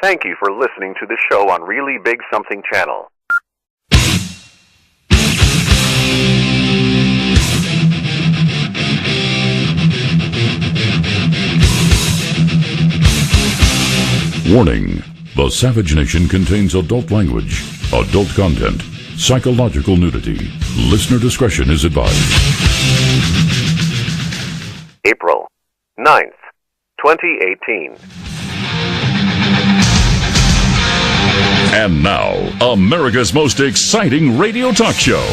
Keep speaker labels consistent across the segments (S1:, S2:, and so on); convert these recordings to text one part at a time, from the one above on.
S1: Thank you for listening to the show on Really Big Something Channel.
S2: Warning: the Savage Nation contains adult language, adult content, psychological nudity. Listener discretion is advised.
S1: April 9th, 2018.
S2: And now, America's most exciting radio talk show,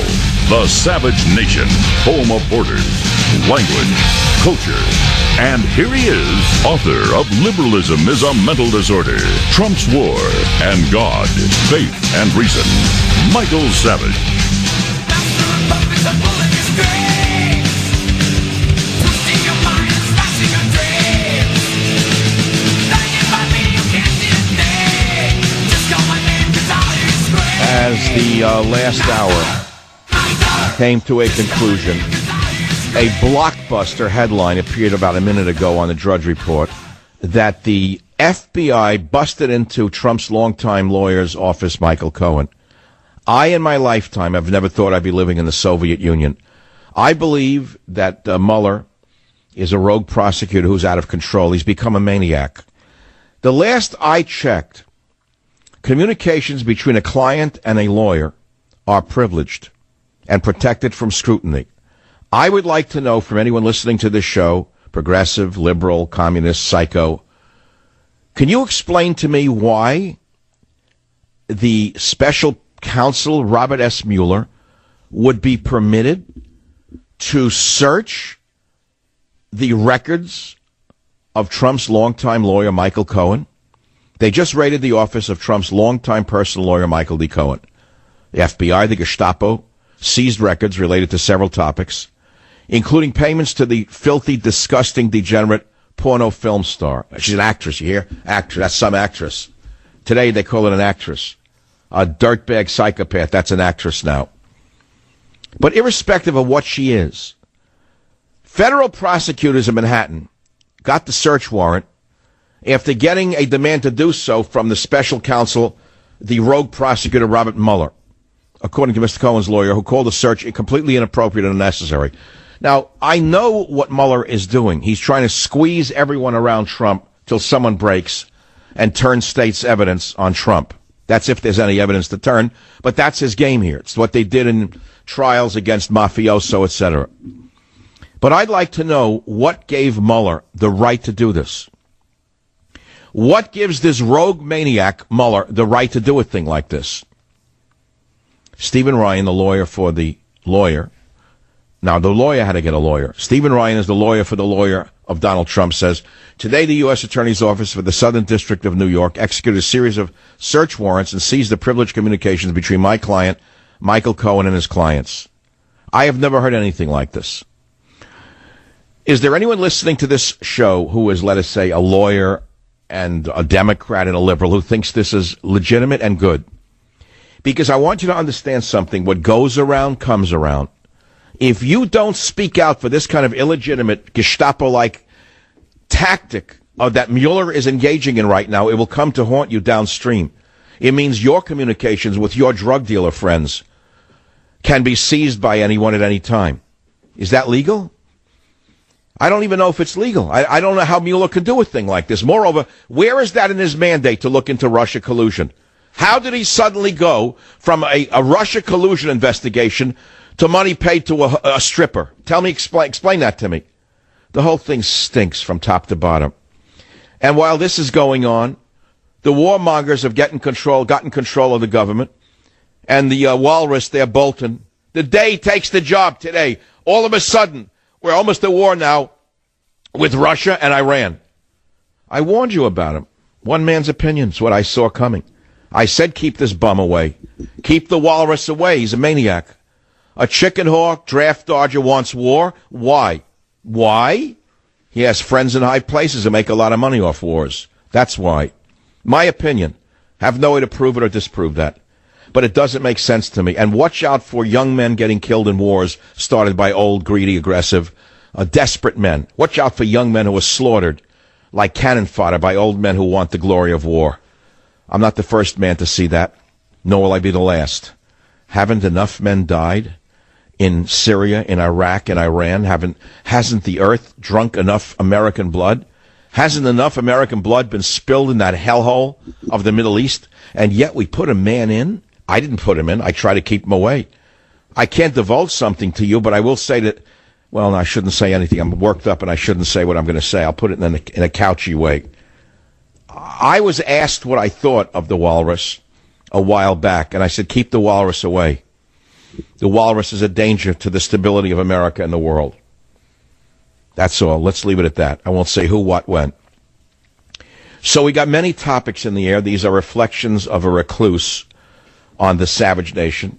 S2: The Savage Nation, home of borders, language, culture. And here he is, author of Liberalism is a Mental Disorder, Trump's War, and God, Faith, and Reason, Michael Savage.
S3: As the last hour came to a conclusion, a blockbuster headline appeared about a minute ago on the Drudge Report that the FBI busted into Trump's longtime lawyer's office, Michael Cohen. I, in my lifetime, have never thought I'd be living in the Soviet Union. I believe that Mueller is a rogue prosecutor who's out of control. He's become a maniac. The last I checked, communications between a client and a lawyer are privileged and protected from scrutiny. I would like to know from anyone listening to this show, progressive, liberal, communist, psycho, can you explain to me why the special counsel, Robert S. Mueller, would be permitted to search the records of Trump's longtime lawyer, Michael Cohen? They just raided the office of Trump's longtime personal lawyer, Michael D. Cohen. The FBI, the Gestapo, seized records related to several topics, including payments to the filthy, disgusting, degenerate porno film star. She's an actress, you hear? Actress, that's some actress. Today they call it an actress. A dirtbag psychopath, that's an actress now. But irrespective of what she is, federal prosecutors in Manhattan got the search warrant after getting a demand to do so from the special counsel, the rogue prosecutor Robert Mueller, according to Mr. Cohen's lawyer, who called the search completely inappropriate and unnecessary. Now, I know what Mueller is doing. He's trying to squeeze everyone around Trump till someone breaks and turn state's evidence on Trump. That's if there's any evidence to turn, but that's his game here. It's what they did in trials against mafioso, etc. But I'd like to know what gave Mueller the right to do this. What gives this rogue maniac, Mueller, the right to do a thing like this? Stephen Ryan, the lawyer for the lawyer. Now, the lawyer had to get a lawyer. Stephen Ryan is the lawyer for the lawyer of Donald Trump, says, today the U.S. Attorney's Office for the Southern District of New York executed a series of search warrants and seized the privileged communications between my client, Michael Cohen, and his clients. I have never heard anything like this. Is there anyone listening to this show who is, let us say, a lawyer and a Democrat and a liberal who thinks this is legitimate and good? Because I want you to understand something. What goes around comes around. If you don't speak out for this kind of illegitimate Gestapo-like tactic that Mueller is engaging in right now, it will come to haunt you downstream. It means your communications with your drug dealer friends can be seized by anyone at any time. Is that legal? I don't even know if it's legal. I don't know how Mueller could do a thing like this. Moreover, where is that in his mandate to look into Russia collusion? How did he suddenly go from a Russia collusion investigation to money paid to a stripper? Tell me, explain that to me. The whole thing stinks from top to bottom. And while this is going on, the warmongers have gotten control of the government. And the walrus there, Bolton, the day takes the job today. All of a sudden, we're almost at war now with Russia and Iran. I warned you about him. One man's opinion is what I saw coming. I said keep this bum away. Keep the walrus away. He's a maniac. A chicken hawk, draft dodger wants war. Why? Why? He has friends in high places who make a lot of money off wars. That's why. My opinion. Have no way to prove it or disprove that. But it doesn't make sense to me. And watch out for young men getting killed in wars started by old, greedy, aggressive, desperate men. Watch out for young men who are slaughtered like cannon fodder by old men who want the glory of war. I'm not the first man to see that, nor will I be the last. Haven't enough men died in Syria, in Iraq, in Iran? Hasn't the earth drunk enough American blood? Hasn't enough American blood been spilled in that hellhole of the Middle East? And yet we put a man in? I didn't put him in. I try to keep him away. I can't divulge something to you, but I will say that, well, I shouldn't say anything. I'm worked up and I shouldn't say what I'm going to say. I'll put it in a couchy way. I was asked what I thought of the walrus a while back, and I said, keep the walrus away. The walrus is a danger to the stability of America and the world. That's all. Let's leave it at that. I won't say who, what, when. So we got many topics in the air. These are reflections of a recluse on the Savage Nation,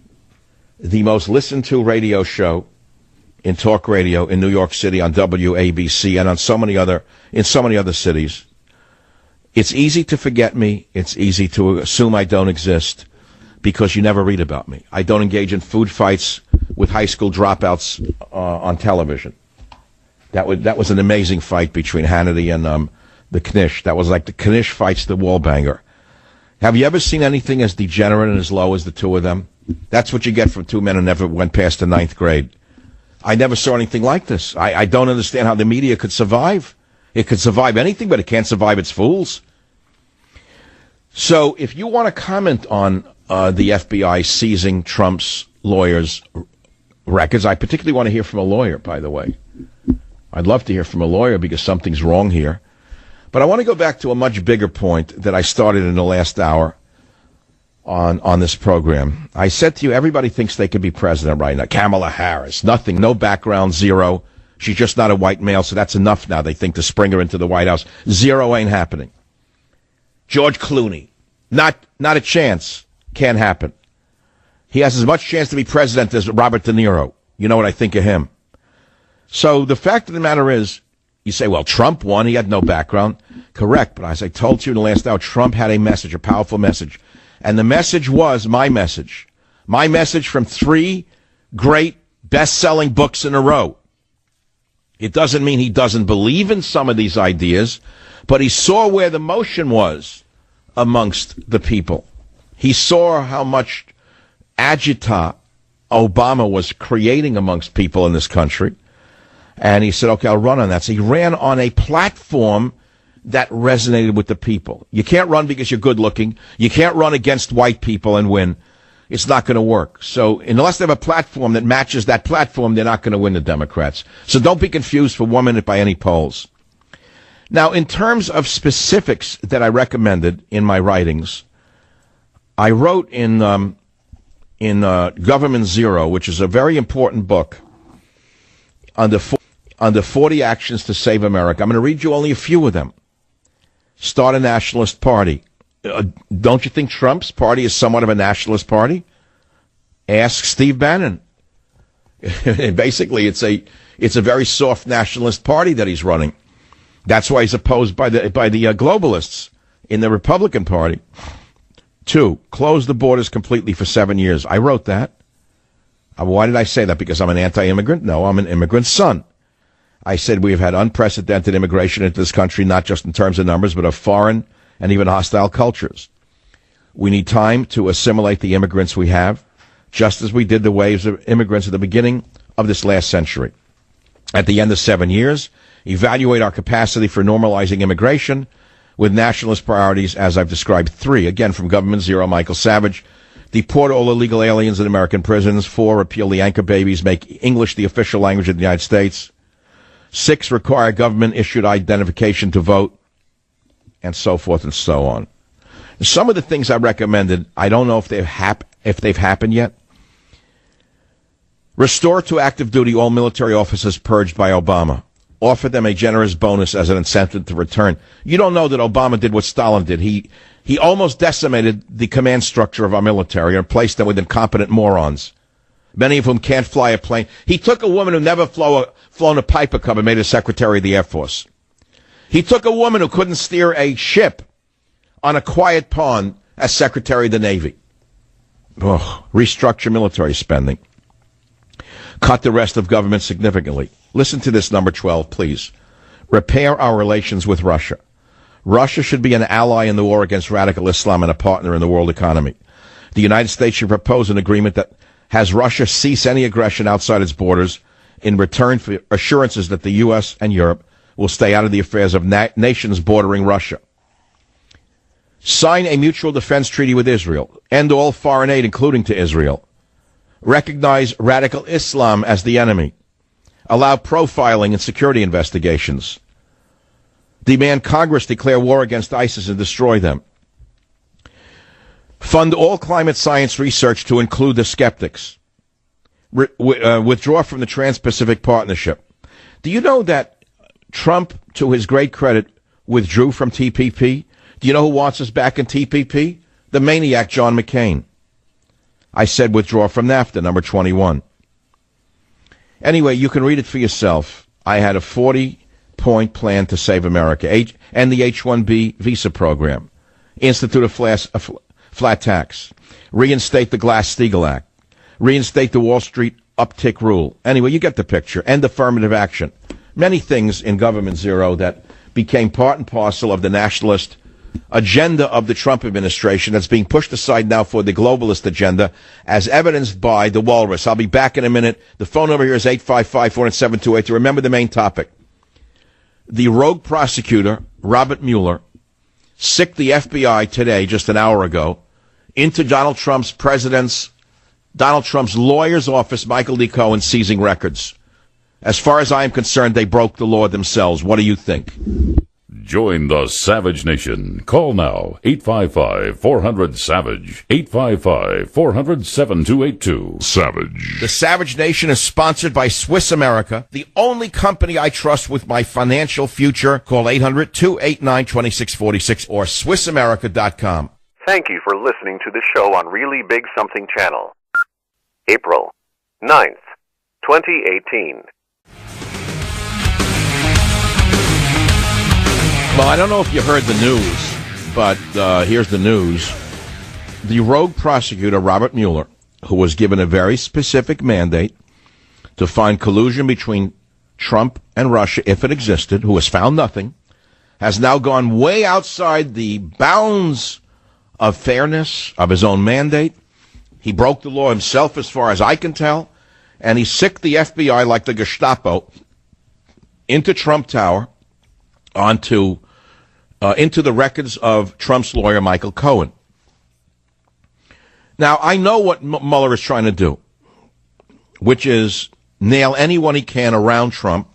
S3: the most listened to radio show in talk radio in New York City on WABC and on in so many other cities. It's easy to forget me. It's easy to assume I don't exist because you never read about me. I don't engage in food fights with high school dropouts on television. That was an amazing fight between Hannity and the Knish. That was like the Knish fights the Wallbanger. Have you ever seen anything as degenerate and as low as the two of them? That's what you get from two men who never went past the 9th grade. I never saw anything like this. I don't understand how the media could survive. It could survive anything, but it can't survive its fools. So if you want to comment on the FBI seizing Trump's lawyers' records, I particularly want to hear from a lawyer, by the way. I'd love to hear from a lawyer because something's wrong here. But I want to go back to a much bigger point that I started in the last hour on this program. I said to you, everybody thinks they could be president right now. Kamala Harris, nothing, no background, zero. She's just not a white male, so that's enough now, they think, to spring her into the White House. Zero ain't happening. George Clooney, not a chance. Can't happen. He has as much chance to be president as Robert De Niro. You know what I think of him. So the fact of the matter is, you say, well, Trump won. He had no background. Correct. But as I told you in the last hour, Trump had a message, a powerful message. And the message was my message. My message from 3 great best-selling books in a row. It doesn't mean he doesn't believe in some of these ideas, but he saw where the motion was amongst the people. He saw how much agita Obama was creating amongst people in this country. And he said, okay, I'll run on that. So he ran on a platform that resonated with the people. You can't run because you're good looking. You can't run against white people and win. It's not going to work. So unless they have a platform that matches that platform, they're not going to win, the Democrats. So don't be confused for 1 minute by any polls. Now, in terms of specifics that I recommended in my writings, I wrote in Government Zero, which is a very important book, under 40 actions to save America. I'm going to read you only a few of them. Start a nationalist party. Don't you think Trump's party is somewhat of a nationalist party? Ask Steve Bannon. Basically, it's a very soft nationalist party that he's running. That's why he's opposed by the globalists in the Republican Party. 2, close the borders completely for 7 years. I wrote that. Why did I say that? Because I'm an anti-immigrant? No, I'm an immigrant's son. I said we have had unprecedented immigration into this country, not just in terms of numbers, but of foreign and even hostile cultures. We need time to assimilate the immigrants we have, just as we did the waves of immigrants at the beginning of this last century. At the end of 7 years, evaluate our capacity for normalizing immigration with nationalist priorities, as I've described. 3, again, from Government Zero, Michael Savage. Deport all illegal aliens in American prisons. 4, repeal the anchor babies. Make English the official language of the United States. 6, require government-issued identification to vote. And so forth and so on. Some of the things I recommended, I don't know if they've happened yet. Restore to active duty all military officers purged by Obama. Offer them a generous bonus as an incentive to return. You don't know that Obama did what Stalin did. He almost decimated the command structure of our military and replaced them with incompetent morons, many of whom can't fly a plane. He took a woman who never flown a Piper Cub and made her Secretary of the Air Force. He took a woman who couldn't steer a ship on a quiet pond as Secretary of the Navy. Restructure military spending. Cut the rest of government significantly. Listen to this, number 12, please. Repair our relations with Russia. Russia should be an ally in the war against radical Islam and a partner in the world economy. The United States should propose an agreement that has Russia cease any aggression outside its borders in return for assurances that the U.S. and Europe will stay out of the affairs of nations bordering Russia. Sign a mutual defense treaty with Israel. End all foreign aid, including to Israel. Recognize radical Islam as the enemy. Allow profiling and security investigations. Demand Congress declare war against ISIS and destroy them. Fund all climate science research to include the skeptics. Withdraw from the Trans-Pacific Partnership. Do you know that Trump, to his great credit, withdrew from TPP? Do you know who wants us back in TPP? The maniac John McCain. I said withdraw from NAFTA, number 21. Anyway, you can read it for yourself. I had a 40-point plan to save America. And the H-1B visa program. Institute a flat tax. Reinstate the Glass-Steagall Act. Reinstate the Wall Street uptick rule. Anyway, you get the picture. End affirmative action. Many things in Government Zero that became part and parcel of the nationalist agenda of the Trump administration that's being pushed aside now for the globalist agenda, as evidenced by the Walrus. I'll be back in a minute. The phone number here is 855-407-28. To remember the main topic. The rogue prosecutor, Robert Mueller, sicked the FBI today, just an hour ago, into Donald Trump's lawyer's office, Michael D. Cohen, seizing records. As far as I am concerned, they broke the law themselves. What do you think?
S2: Join the Savage Nation. Call now, 855-400-SAVAGE, 855-400-7282. Savage.
S3: The Savage Nation is sponsored by Swiss America, the only company I trust with my financial future. Call 800-289-2646 or SwissAmerica.com.
S1: Thank you for listening to the show on Really Big Something Channel. April 9th, 2018.
S3: Well, I don't know if you heard the news, but here's the news. The rogue prosecutor, Robert Mueller, who was given a very specific mandate to find collusion between Trump and Russia, if it existed, who has found nothing, has now gone way outside the bounds of fairness of his own mandate. He broke the law himself, as far as I can tell, and he sicked the FBI like the Gestapo into Trump Tower, into the records of Trump's lawyer, Michael Cohen. Now, I know what Mueller is trying to do, which is nail anyone he can around Trump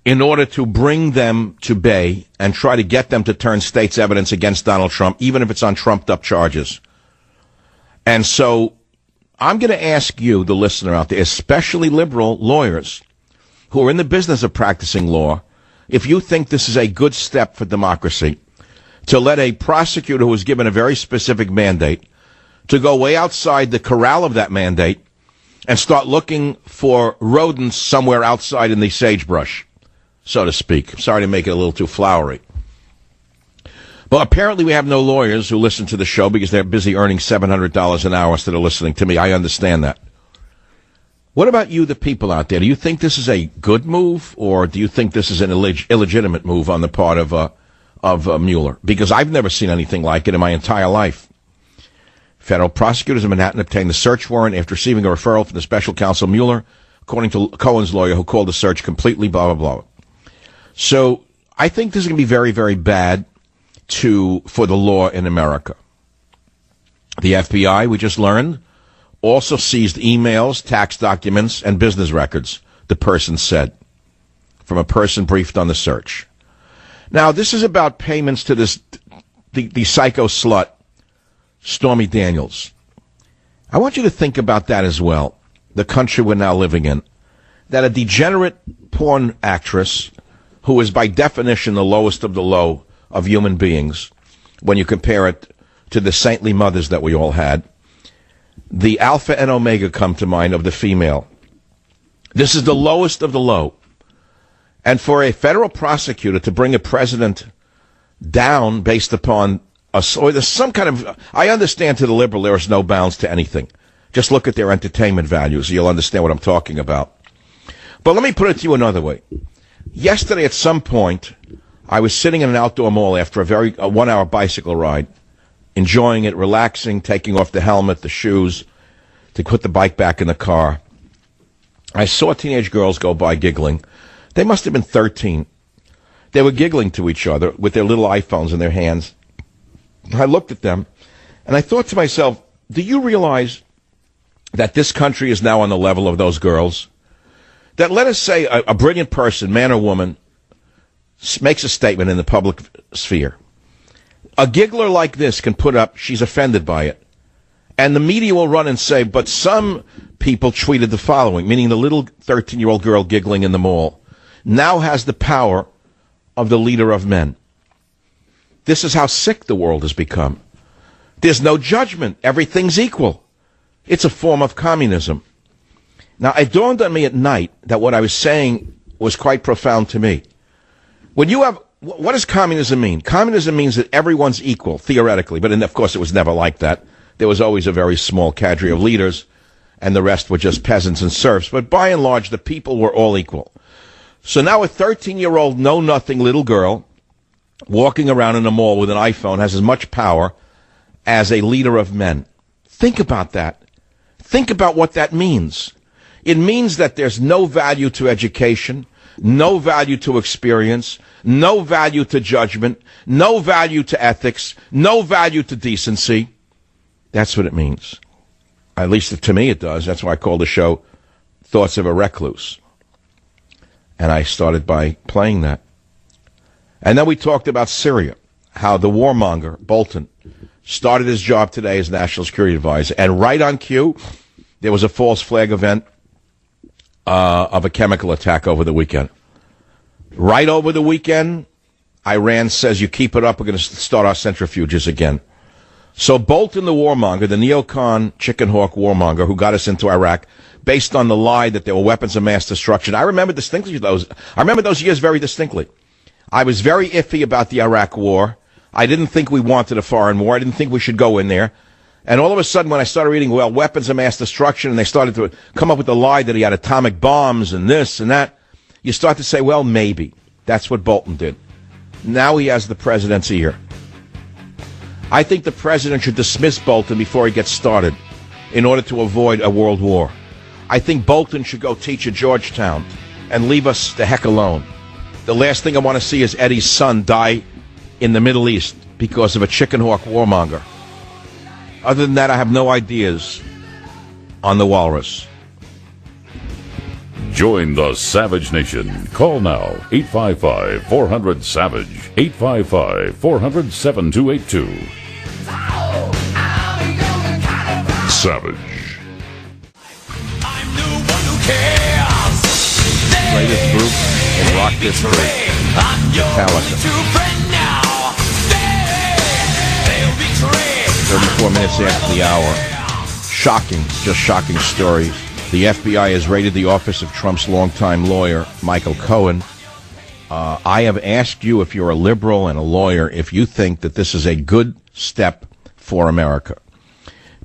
S3: in order to bring them to bay and try to get them to turn state's evidence against Donald Trump, even if it's on trumped-up charges. And so I'm going to ask you, the listener out there, especially liberal lawyers who are in the business of practicing law, if you think this is a good step for democracy, to let a prosecutor who was given a very specific mandate to go way outside the corral of that mandate and start looking for rodents somewhere outside in the sagebrush, so to speak. Sorry to make it a little too flowery. Well, apparently we have no lawyers who listen to the show because they're busy earning $700 an hour instead of listening to me. I understand that. What about you, the people out there? Do you think this is a good move, or do you think this is an illegitimate move on the part of Mueller? Because I've never seen anything like it in my entire life. Federal prosecutors in Manhattan obtained the search warrant after receiving a referral from the special counsel Mueller, according to Cohen's lawyer, who called the search completely blah, blah, blah. So I think this is going to be very, very bad for the law in America. The FBI, we just learned, also seized emails, tax documents, and business records, the person said, from a person briefed on the search. Now, this is about payments to the psycho slut, Stormy Daniels. I want you to think about that as well, the country we're now living in, that a degenerate porn actress, who is by definition the lowest of the low of human beings, when you compare it to the saintly mothers that we all had, the alpha and omega come to mind of the female. This is the lowest of the low. And for a federal prosecutor to bring a president down based upon there's some kind of, I understand to the liberal there is no bounds to anything. Just look at their entertainment values. You'll understand what I'm talking about. But let me put it to you another way. Yesterday at some point, I was sitting in an outdoor mall after a 1 hour bicycle ride, enjoying it, relaxing, taking off the helmet, the shoes, to put the bike back in the car. I saw teenage girls go by giggling. They must have been 13. They were giggling to each other with their little iPhones in their hands. I looked at them, and I thought to myself, do you realize that this country is now on the level of those girls? That, let us say, a brilliant person, man or woman, makes a statement in the public sphere. A giggler like this can put up, she's offended by it. And the media will run and say, but some people tweeted the following, meaning the little 13-year-old girl giggling in the mall now has the power of the leader of men. This is how sick the world has become. There's no judgment. Everything's equal. It's a form of communism. Now, it dawned on me at night that what I was saying was quite profound to me. When you have, what does communism mean? Communism means that everyone's equal, theoretically, but of course it was never like that. There was always a very small cadre of leaders, and the rest were just peasants and serfs. But by and large, the people were all equal. So now a 13-year-old know-nothing little girl walking around in a mall with an iPhone has as much power as a leader of men. Think about that. Think about what that means. It means that there's no value to education, no value to experience, no value to judgment, no value to ethics, no value to decency. That's what it means. At least to me it does. That's why I call the show Thoughts of a Recluse. And I started by playing that. And then we talked about Syria, how the warmonger, Bolton, started his job today as National Security Advisor. And right on cue, there was a false flag event of a chemical attack over the weekend. Right over the weekend, Iran says, you keep it up, we're going to start our centrifuges again. So Bolton, the warmonger, the neocon chicken hawk warmonger who got us into Iraq, based on the lie that there were weapons of mass destruction. I remember those years very distinctly. I was very iffy about the Iraq war. I didn't think we wanted a foreign war. I didn't think we should go in there. And all of a sudden, when I started reading, weapons of mass destruction, and they started to come up with the lie that he had atomic bombs and this and that, you start to say, well, maybe. That's what Bolton did. Now he has the presidency here. I think the president should dismiss Bolton before he gets started in order to avoid a world war. I think Bolton should go teach at Georgetown and leave us the heck alone. The last thing I want to see is Eddie's son die in the Middle East because of a chicken hawk warmonger. Other than that, I have no ideas on the walrus.
S2: Join the Savage Nation. Call now, 855-400-SAVAGE, 855-400-7282. Savage.
S3: Greatest group in rock history. Metallica. 34 minutes after the hour. Shocking, just shocking stories. The FBI has raided the office of Trump's longtime lawyer, Michael Cohen. I have asked you, if you're a liberal and a lawyer, if you think that this is a good step for America.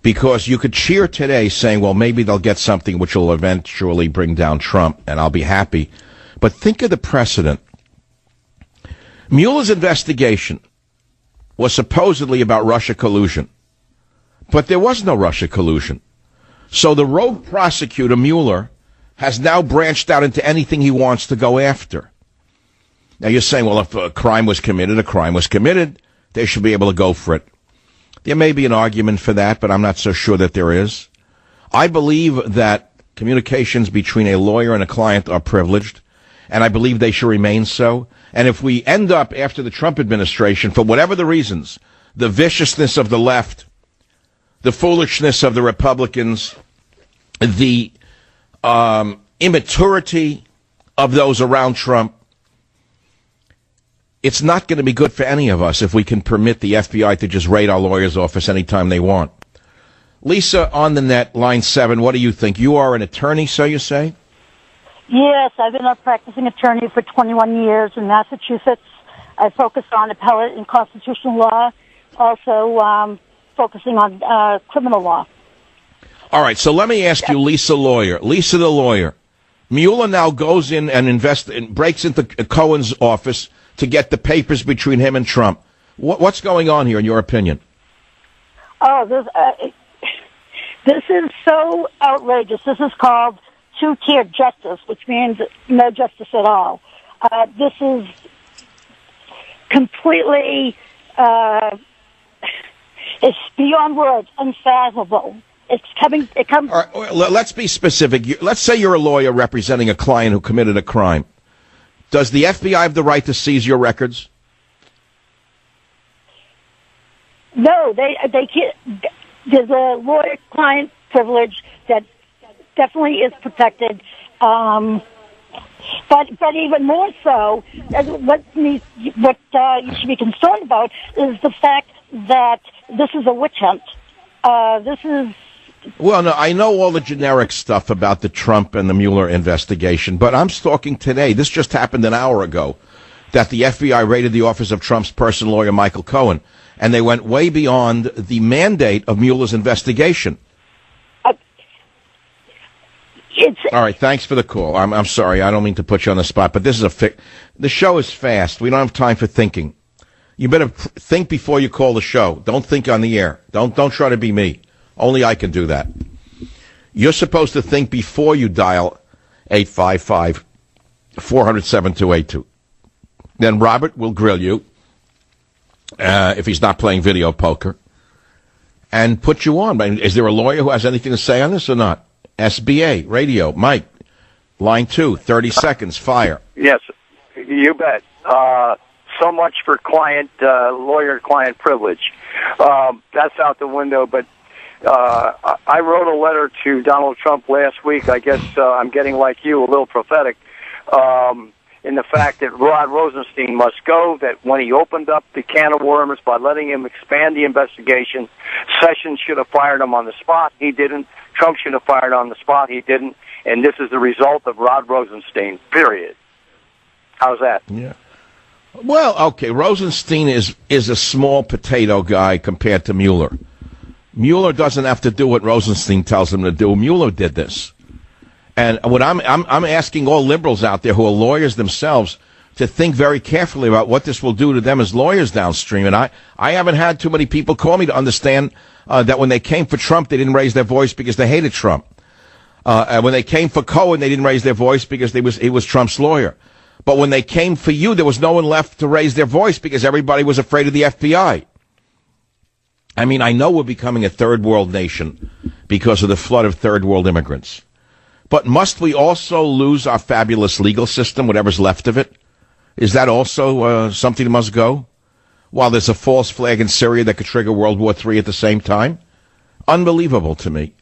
S3: Because you could cheer today saying, well, maybe they'll get something which will eventually bring down Trump, and I'll be happy. But think of the precedent. Mueller's investigation was supposedly about Russia collusion. But there was no Russia collusion. So the rogue prosecutor, Mueller, has now branched out into anything he wants to go after. Now you're saying, well, if a crime was committed, a crime was committed. They should be able to go for it. There may be an argument for that, but I'm not so sure that there is. I believe that communications between a lawyer and a client are privileged, and I believe they should remain so. And if we end up, after the Trump administration, for whatever the reasons, the viciousness of the left, the foolishness of the Republicans, the immaturity of those around Trump, it's not going to be good for any of us if we can permit the FBI to just raid our lawyer's office anytime they want. Lisa, on the net, line 7, what do you think? You are an attorney, so you say?
S4: Yes, I've been a practicing attorney for 21 years in Massachusetts. I focus on appellate and constitutional law, also focusing on criminal law.
S3: All right, so let me ask you, Lisa the lawyer. Mueller now goes in and breaks into Cohen's office to get the papers between him and Trump. What's going on here, in your opinion?
S4: Oh, this is so outrageous. This is called two-tiered justice, which means no justice at all. This is completely, it's beyond words, unfathomable. It comes.
S3: All right, well, let's be specific. Let's say you're a lawyer representing a client who committed a crime. Does the FBI have the right to seize your records?
S4: No, they can't. There's a lawyer-client privilege that definitely is protected. But even more so, what you should be concerned about is the fact that this is a witch hunt. This is.
S3: Well, no, I know all the generic stuff about the Trump and the Mueller investigation, but I'm talking today. This just happened an hour ago, that the FBI raided the office of Trump's personal lawyer, Michael Cohen, and they went way beyond the mandate of Mueller's investigation. All right, thanks for the call. I'm sorry, I don't mean to put you on the spot, but this is the show is fast. We don't have time for thinking. You better think before you call the show. Don't think on the air. Don't try to be me. Only I can do that. You're supposed to think before you dial 855-400-7282. Then Robert will grill you, if he's not playing video poker, and put you on. Is there a lawyer who has anything to say on this or not? SBA, radio, Mike, line 2, 30 seconds, fire.
S5: Yes, you bet. So much for lawyer-client privilege. That's out the window, but I wrote a letter to Donald Trump last week. I guess I'm getting, like you, a little prophetic, in the fact that Rod Rosenstein must go, that when he opened up the can of worms by letting him expand the investigation, Sessions should have fired him on the spot. He didn't. Trump should have fired on the spot. He didn't. And this is the result of Rod Rosenstein, period. How's that?
S3: Yeah. Well, okay, Rosenstein is a small potato guy compared to Mueller. Mueller doesn't have to do what Rosenstein tells him to do. Mueller did this. And what I'm asking all liberals out there who are lawyers themselves to think very carefully about what this will do to them as lawyers downstream. And I haven't had too many people call me to understand that when they came for Trump, they didn't raise their voice because they hated Trump. And when they came for Cohen, they didn't raise their voice because he was Trump's lawyer. But when they came for you, there was no one left to raise their voice because everybody was afraid of the FBI. I mean, I know we're becoming a third world nation because of the flood of third world immigrants. But must we also lose our fabulous legal system, whatever's left of it? Is that also something that must go? While there's a false flag in Syria that could trigger World War III at the same time? Unbelievable to me.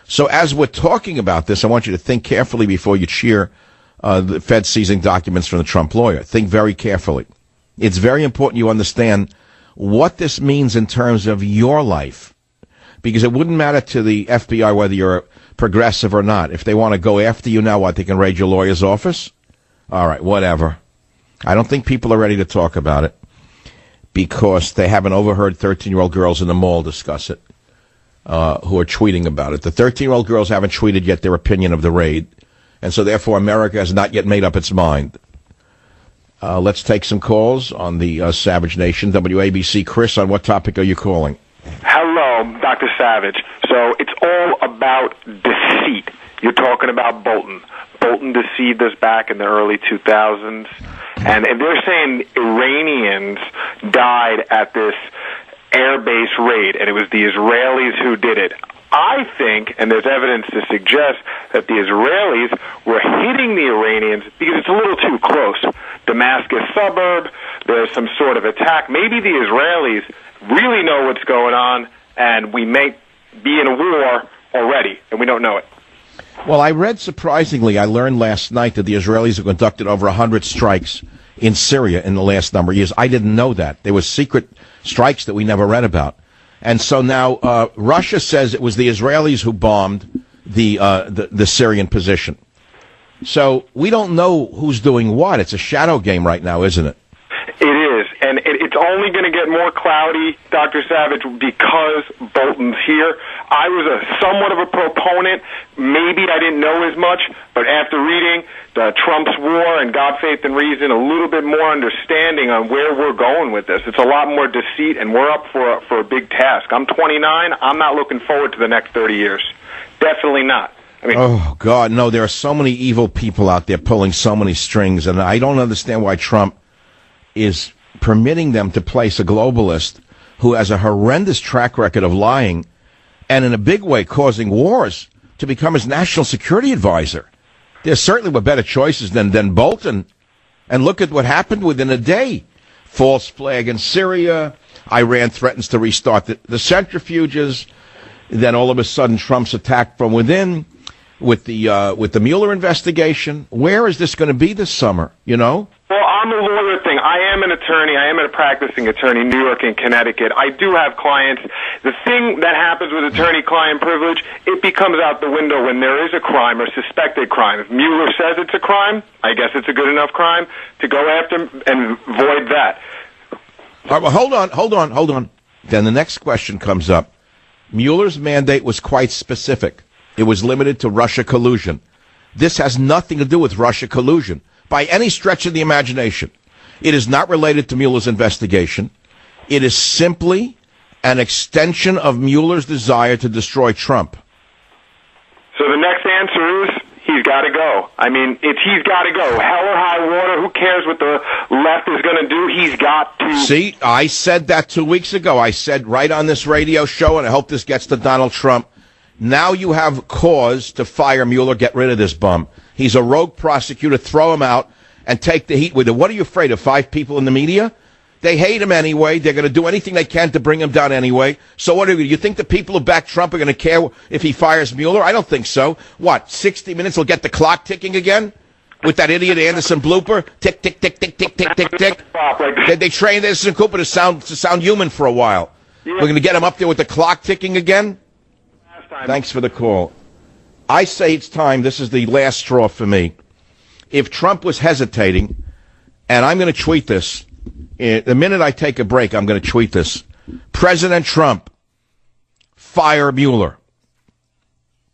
S3: So as we're talking about this, I want you to think carefully before you cheer the Fed seizing documents from the Trump lawyer. Think very carefully. It's very important you understand what this means in terms of your life. Because it wouldn't matter to the FBI whether you're progressive or not. If they want to go after you now, what, they can raid your lawyer's office? All right, whatever. I don't think people are ready to talk about it because they haven't overheard 13-year-old girls in the mall discuss it who are tweeting about it. The 13-year-old girls haven't tweeted yet their opinion of the raid, and so therefore America has not yet made up its mind. Let's take some calls on the Savage Nation. WABC, Chris, on what topic are you calling?
S6: Hello, Dr. Savage. So it's all about deceit. You're talking about Bolton. Bolton deceived us back in the early 2000s. And they're saying Iranians died at this air base raid, and it was the Israelis who did it. I think, and there's evidence to suggest, that the Israelis were hitting the Iranians because it's a little too close. Damascus suburb, there's some sort of attack. Maybe the Israelis really know what's going on, and we may be in a war already, and we don't know it.
S3: Well, I read, surprisingly, I learned last night that the Israelis have conducted over 100 strikes in Syria in the last number of years. I didn't know that. There were secret strikes that we never read about. And so now Russia says it was the Israelis who bombed the Syrian position. So we don't know who's doing what. It's a shadow game right now, isn't it?
S6: It is, and it's only going to get more cloudy, Dr. Savage, because Bolton's here. I was somewhat of a proponent. Maybe I didn't know as much, but after reading Trump's War and God, Faith, and Reason, a little bit more understanding on where we're going with this. It's a lot more deceit, and we're up for a big task. I'm 29. I'm not looking forward to the next 30 years. Definitely not. I mean,
S3: oh, God, no, there are so many evil people out there pulling so many strings, and I don't understand why Trump is permitting them to place a globalist who has a horrendous track record of lying and in a big way causing wars to become his national security advisor. There certainly were better choices than Bolton. And look at what happened within a day. False flag in Syria. Iran threatens to restart the centrifuges. Then all of a sudden Trump's attacked from within with the Mueller investigation. Where is this going to be this summer, you know?
S6: Well, on the lawyer thing, I am an attorney. I am a practicing attorney in New York and Connecticut. I do have clients. The thing that happens with attorney-client privilege, it becomes out the window when there is a crime or suspected crime. If Mueller says it's a crime, I guess it's a good enough crime to go after and void that.
S3: All right, well, hold on. Then the next question comes up. Mueller's mandate was quite specific. It was limited to Russia collusion. This has nothing to do with Russia collusion by any stretch of the imagination. It is not related to Mueller's investigation. It is simply an extension of Mueller's desire to destroy Trump.
S6: So the next answer is he's got to go. I mean, he's got to go. Hell or high water, who cares what the left is going to do? He's got to.
S3: See, I said that 2 weeks ago. I said right on this radio show, and I hope this gets to Donald Trump, now you have cause to fire Mueller, get rid of this bum. He's a rogue prosecutor, throw him out and take the heat with him. What are you afraid of, 5 people in the media? They hate him anyway. They're going to do anything they can to bring him down anyway. So what do you think the people who back Trump are going to care if he fires Mueller? I don't think so. What, 60 minutes will get the clock ticking again? With that idiot Anderson blooper? Tick, tick, tick, tick, tick, tick, tick, tick. They trained Anderson Cooper to sound human for a while. We're going to get him up there with the clock ticking again? Thanks for the call. I say it's time. This is the last straw for me. If Trump was hesitating, and I'm going to tweet this, the minute I take a break, I'm going to tweet this. President Trump, fire Mueller.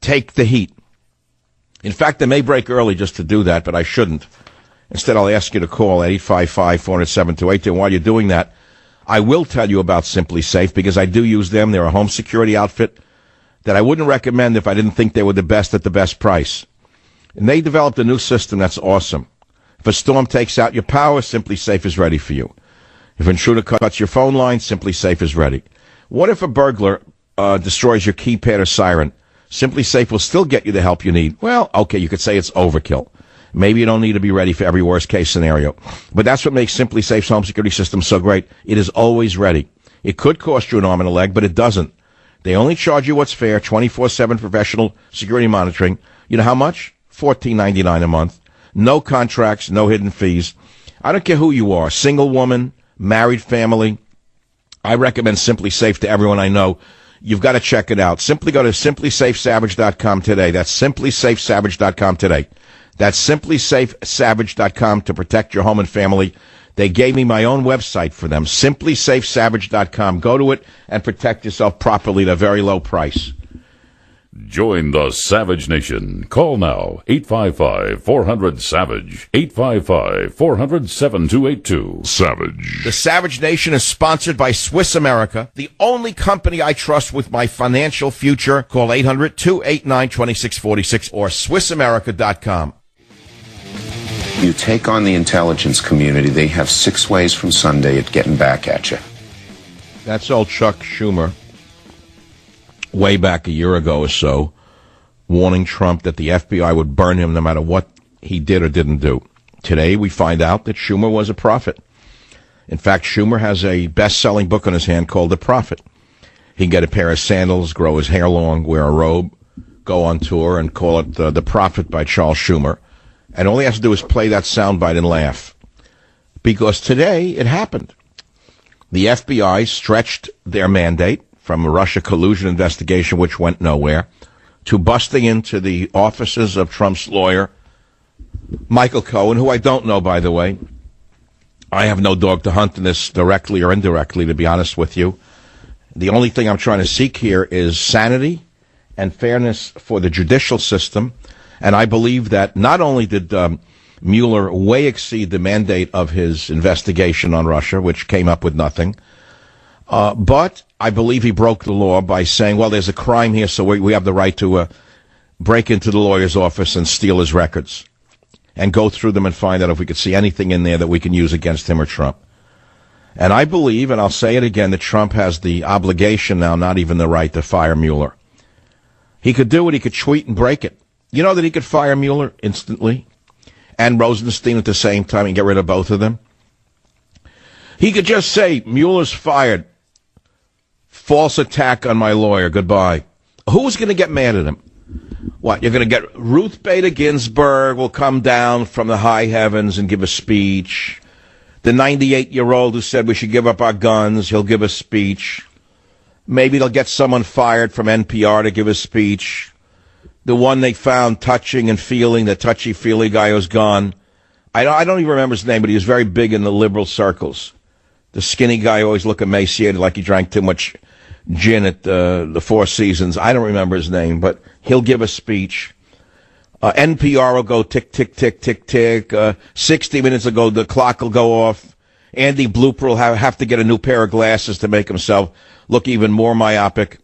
S3: Take the heat. In fact, I may break early just to do that, but I shouldn't. Instead, I'll ask you to call at 855-407-2822. While you're doing that, I will tell you about Simply Safe because I do use them. They're a home security outfit that I wouldn't recommend if I didn't think they were the best at the best price. And they developed a new system that's awesome. If a storm takes out your power, Simply Safe is ready for you. If an intruder cuts your phone line, Simply Safe is ready. What if a burglar destroys your keypad or siren? Simply Safe will still get you the help you need. Well, okay, you could say it's overkill. Maybe you don't need to be ready for every worst-case scenario. But that's what makes Simply Safe's home security system so great. It is always ready. It could cost you an arm and a leg, but it doesn't. They only charge you what's fair, 24/7 professional security monitoring. You know how much? $14.99 a month. No contracts, no hidden fees. I don't care who you are, single woman, married family. I recommend Simply Safe to everyone I know. You've got to check it out. Simply go to simplysafesavage.com today. That's simplysafesavage.com today. That's simplysafesavage.com to protect your home and family. They gave me my own website for them, simplysafesavage.com. Go to it and protect yourself properly at a very low price.
S2: Join the Savage Nation. Call now, 855-400-SAVAGE, 855-400-7282. Savage.
S3: The Savage Nation is sponsored by Swiss America, the only company I trust with my financial future. Call 800-289-2646 or SwissAmerica.com.
S7: You take on the intelligence community, they have 6 ways from Sunday at getting back at you.
S3: That's old Chuck Schumer, way back a year ago or so, warning Trump that the FBI would burn him no matter what he did or didn't do. Today, we find out that Schumer was a prophet. In fact, Schumer has a best-selling book on his hand called The Prophet. He can get a pair of sandals, grow his hair long, wear a robe, go on tour, and call it The Prophet by Charles Schumer. And all he has to do is play that soundbite and laugh. Because today, it happened. The FBI stretched their mandate from a Russia collusion investigation, which went nowhere, to busting into the offices of Trump's lawyer, Michael Cohen, who I don't know, by the way. I have no dog to hunt in this directly or indirectly, to be honest with you. The only thing I'm trying to seek here is sanity and fairness for the judicial system. And I believe that not only did Mueller way exceed the mandate of his investigation on Russia, which came up with nothing, but I believe he broke the law by saying, well, there's a crime here, so we have the right to break into the lawyer's office and steal his records and go through them and find out if we could see anything in there that we can use against him or Trump. And I believe, and I'll say it again, that Trump has the obligation now, not even the right, to fire Mueller. He could do it. He could tweet and break it. You know that he could fire Mueller instantly and Rosenstein at the same time and get rid of both of them? He could just say, Mueller's fired. False attack on my lawyer. Goodbye. Who's going to get mad at him? What, you're going to get Ruth Bader Ginsburg will come down from the high heavens and give a speech. The 98-year-old who said we should give up our guns, he'll give a speech. Maybe they'll get someone fired from NPR to give a speech. The one they found touching and feeling, the touchy-feely guy who's gone. I don't even remember his name, but he was very big in the liberal circles. The skinny guy always looked emaciated like he drank too much gin at the Four Seasons. I don't remember his name, but he'll give a speech. NPR will go tick, tick, tick, tick, tick. 60 minutes ago, the clock will go off. Andy Blooper will have to get a new pair of glasses to make himself look even more myopic.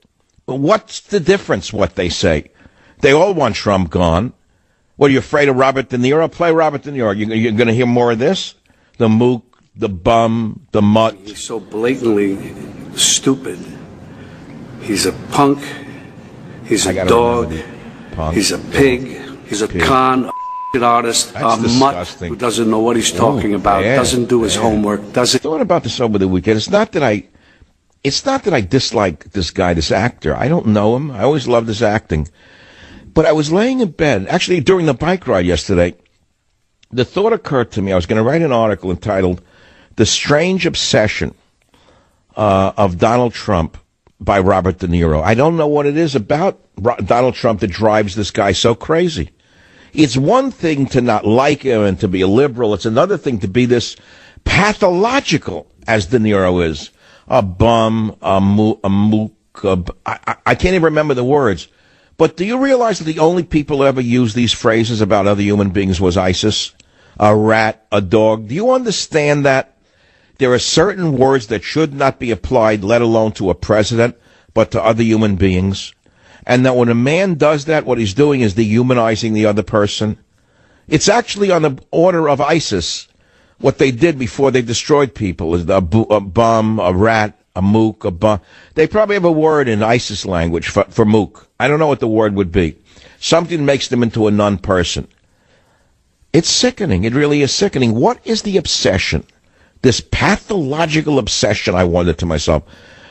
S3: What's the difference, what they say? They all want Trump gone. What, are you afraid of Robert De Niro? Play Robert De Niro. You're going to hear more of this? The mook, the bum, the mutt.
S8: He's so blatantly stupid. He's a punk. He's a dog. He's a pig. He's a con, a artist, a mutt who doesn't know what he's talking about, doesn't do his homework, doesn't.
S3: I thought about this over the weekend. It's not that I dislike this guy, this actor. I don't know him. I always loved his acting. But I was laying in bed, actually during the bike ride yesterday, the thought occurred to me, I was going to write an article entitled The Strange Obsession of Donald Trump by Robert De Niro. I don't know what it is about Donald Trump that drives this guy so crazy. It's one thing to not like him and to be a liberal. It's another thing to be this pathological, as De Niro is. A bum, a mook, I can't even remember the words. But do you realize that the only people who ever used these phrases about other human beings was ISIS? A rat, a dog. Do you understand that? There are certain words that should not be applied, let alone to a president, but to other human beings. And that when a man does that, what he's doing is dehumanizing the other person. It's actually on the order of ISIS. What they did before they destroyed people is a bum, a rat, a mook, a bum. They probably have a word in ISIS language for mook. I don't know what the word would be. Something makes them into a non-person. It's sickening. It really is sickening. What is the obsession? This pathological obsession, I wondered to myself,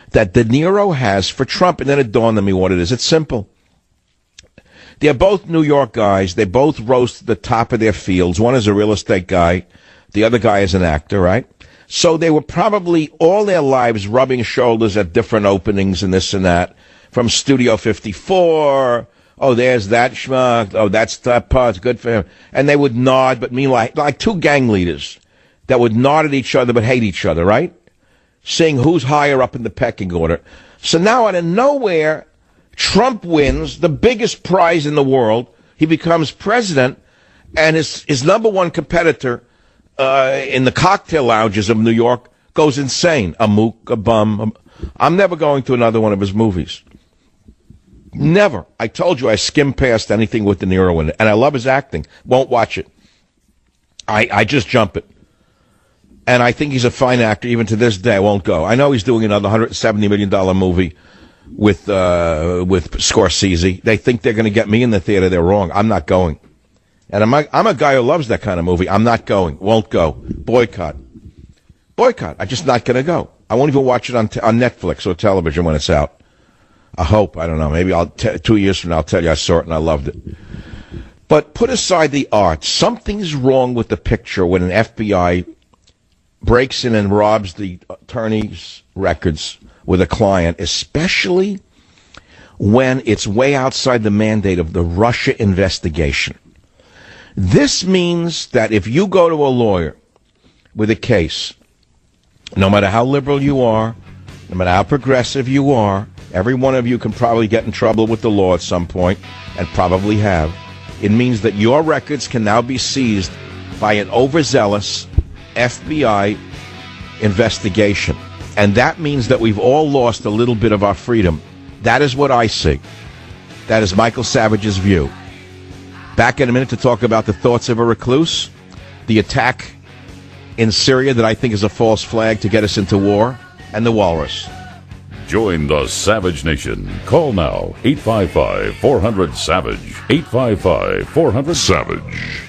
S3: that De Niro has for Trump. And then it dawned on me what it is. It's simple. They're both New York guys. They both rose to the top of their fields. One is a real estate guy. The other guy is an actor, right? So they were probably all their lives rubbing shoulders at different openings and this and that. From Studio 54. Oh, there's that schmuck. Oh, that's that part. It's good for him. And they would nod, but meanwhile, like two gang leaders that would nod at each other but hate each other, right? Seeing who's higher up in the pecking order. So now out of nowhere, Trump wins the biggest prize in the world. He becomes president, and his number one competitor in the cocktail lounges of New York goes insane. A mook, a bum. I'm never going to another one of his movies. Never. I told you I skim past anything with De Niro in it, and I love his acting. Won't watch it. I just jump it. And I think he's a fine actor. Even to this day, I won't go. I know he's doing another $170 million movie with Scorsese. They think they're going to get me in the theater. They're wrong. I'm not going. And I'm a guy who loves that kind of movie. I'm not going. Won't go. Boycott. I'm just not going to go. I won't even watch it on Netflix or television when it's out. I hope. I don't know. Maybe 2 years from now I'll tell you I saw it and I loved it. But put aside the art. Something's wrong with the picture when an FBI breaks in and robs the attorney's records with a client, especially when it's way outside the mandate of the Russia investigation. This means that if you go to a lawyer with a case, no matter how liberal you are, no matter how progressive you are, Every one of you can probably get in trouble with the law at some point, and probably have. It means that your records can now be seized by an overzealous FBI investigation. And that means that we've all lost a little bit of our freedom. That is what I see. That is Michael Savage's view. Back in a minute to talk about the thoughts of a recluse, the attack in Syria that I think is a false flag to get us into war, and the walrus.
S2: Join the Savage Nation. Call now, 855-400-SAVAGE, 855-400-SAVAGE.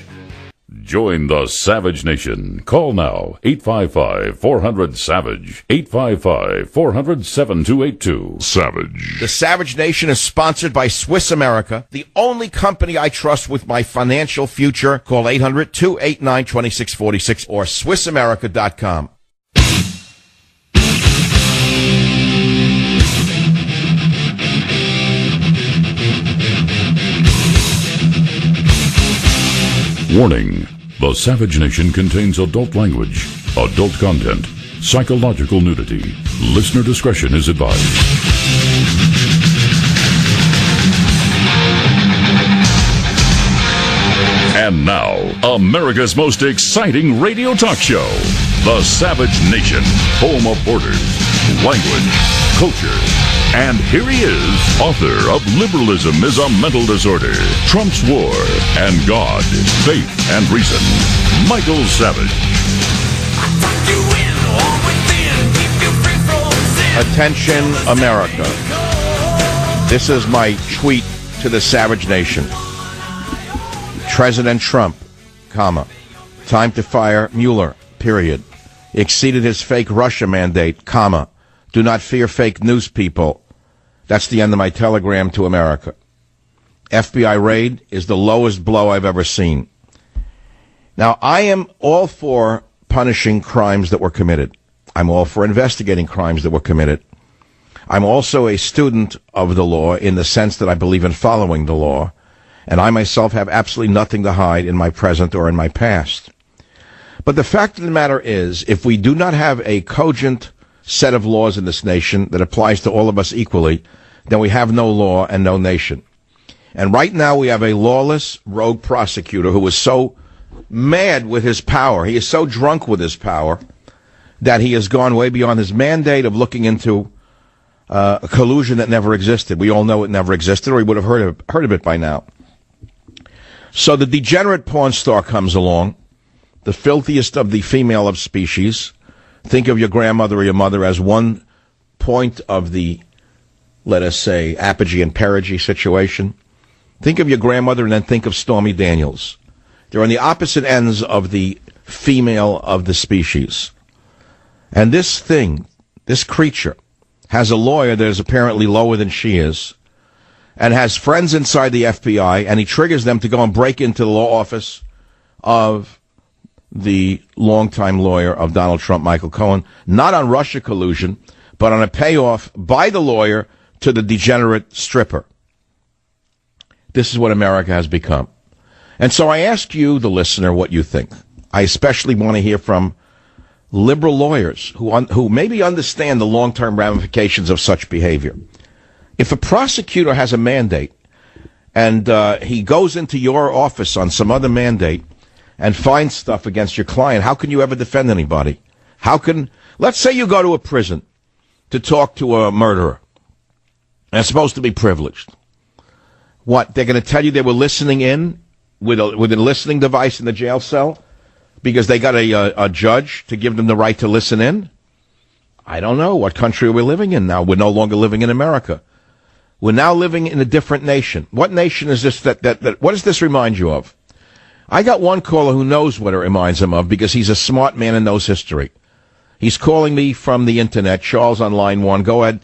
S2: Join the Savage Nation. Call now, 855-400-SAVAGE, 855-400-7282. Savage.
S3: The Savage Nation is sponsored by Swiss America, the only company I trust with my financial future. Call 800-289-2646 or SwissAmerica.com.
S2: Warning. The Savage Nation contains adult language, adult content, psychological nudity. Listener discretion is advised. And now, America's most exciting radio talk show, The Savage Nation, home of borders, language, culture. And here he is, author of Liberalism is a Mental Disorder, Trump's War, and God, Faith, and Reason, Michael Savage.
S3: Attention, America. This is my tweet to the Savage Nation. President Trump, comma, time to fire Mueller, period. Exceeded his fake Russia mandate, comma. Do not fear fake news people. That's the end of my telegram to America. FBI raid is the lowest blow I've ever seen. Now, I am all for punishing crimes that were committed. I'm all for investigating crimes that were committed. I'm also a student of the law in the sense that I believe in following the law, and I myself have absolutely nothing to hide in my present or in my past. But the fact of the matter is, if we do not have a cogent set of laws in this nation that applies to all of us equally, then we have no law and no nation. And right now we have a lawless rogue prosecutor who is so mad with his power, he is so drunk with his power, that he has gone way beyond his mandate of looking into a collusion that never existed. We all know it never existed, or we would have heard of it by now. So the degenerate porn star comes along, the filthiest of the female of species. Think of your grandmother or your mother as one point of the, let us say, apogee and perigee situation. Think of your grandmother and then think of Stormy Daniels. They're on the opposite ends of the female of the species. And this thing, this creature, has a lawyer that is apparently lower than she is, and has friends inside the FBI, and he triggers them to go and break into the law office of the longtime lawyer of Donald Trump, Michael Cohen, not on Russia collusion, but on a payoff by the lawyer to the degenerate stripper. This is what America has become. And so I ask you, the listener, what you think. I especially want to hear from liberal lawyers who maybe understand the long-term ramifications of such behavior. If a prosecutor has a mandate and he goes into your office on some other mandate and finds stuff against your client, how can you ever defend anybody? Let's say you go to a prison to talk to a murderer, and it's supposed to be privileged. What, they're going to tell you they were listening in with a listening device in the jail cell because they got a judge to give them the right to listen in? I don't know. What country are we living in now? We're no longer living in America. We're now living in a different nation. What nation is this what does this remind you of? I got one caller who knows what it reminds him of because he's a smart man and knows history. He's calling me from the internet. Charles on line 1. Go ahead.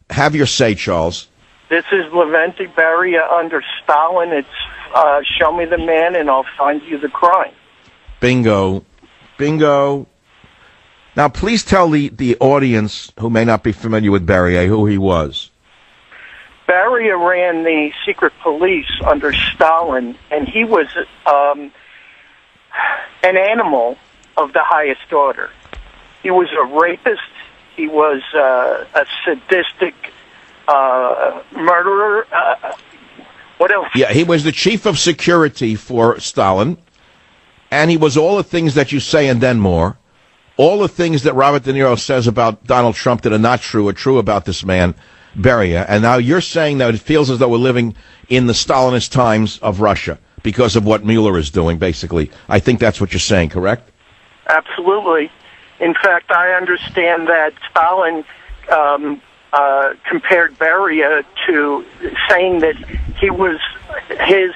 S3: Have your say, Charles.
S9: This is Lavrentiy Beria under Stalin. It's show me the man and I'll find you the crime.
S3: Bingo. Bingo. Now, please tell the audience who may not be familiar with Beria who he was.
S9: Beria ran the secret police under Stalin, and he was an animal of the highest order. He was a rapist. He was a sadistic murderer. What else?
S3: Yeah, he was the chief of security for Stalin, and he was all the things that you say and then more. All the things that Robert De Niro says about Donald Trump that are not true are true about this man, Beria. And now you're saying that it feels as though we're living in the Stalinist times of Russia because of what Mueller is doing, basically. I think that's what you're saying, correct?
S9: Absolutely. In fact, I understand that Stalin compared Beria to saying that he was his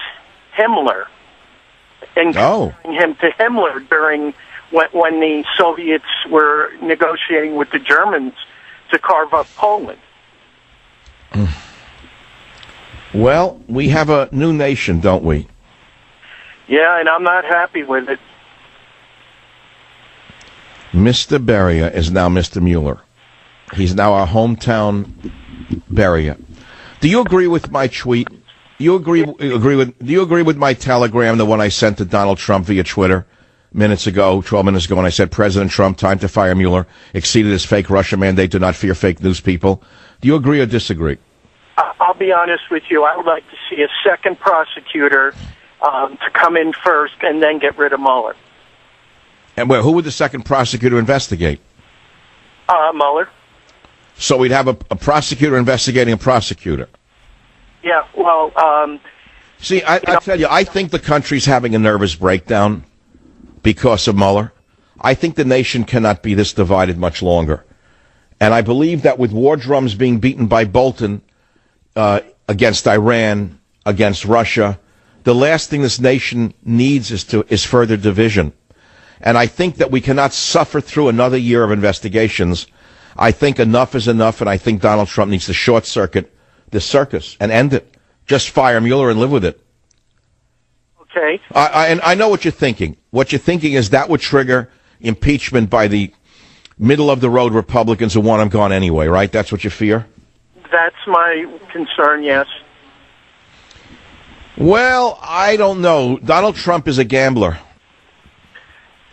S9: Himmler, and comparing him to Himmler during when the Soviets were negotiating with the Germans to carve up Poland.
S3: Well, we have a new nation, don't we?
S9: Yeah, and I'm not happy with it.
S3: Mr. Beria is now Mr. Mueller. He's now our hometown Beria. Do you agree with my tweet? Do you agree with my telegram, the one I sent to Donald Trump via Twitter 12 minutes ago, and I said, President Trump, time to fire Mueller, exceeded his fake Russia mandate, do not fear fake news people. Do you agree or disagree?
S9: I'll be honest with you. I would like to see a second prosecutor to come in first and then get rid of Mueller.
S3: And who would the second prosecutor investigate?
S9: Mueller.
S3: So we'd have a prosecutor investigating a prosecutor.
S9: Yeah, well...
S3: See, I tell you, I think the country's having a nervous breakdown because of Mueller. I think the nation cannot be this divided much longer. And I believe that with war drums being beaten by Bolton against Iran, against Russia, the last thing this nation needs is further division. And I think that we cannot suffer through another year of investigations. I think enough is enough, and I think Donald Trump needs to short-circuit this circus and end it. Just fire Mueller and live with it.
S9: Okay.
S3: And I know what you're thinking. What you're thinking is that would trigger impeachment by the middle-of-the-road Republicans who want him gone anyway, right? That's what you fear?
S9: That's my concern, yes.
S3: Well, I don't know. Donald Trump is a gambler.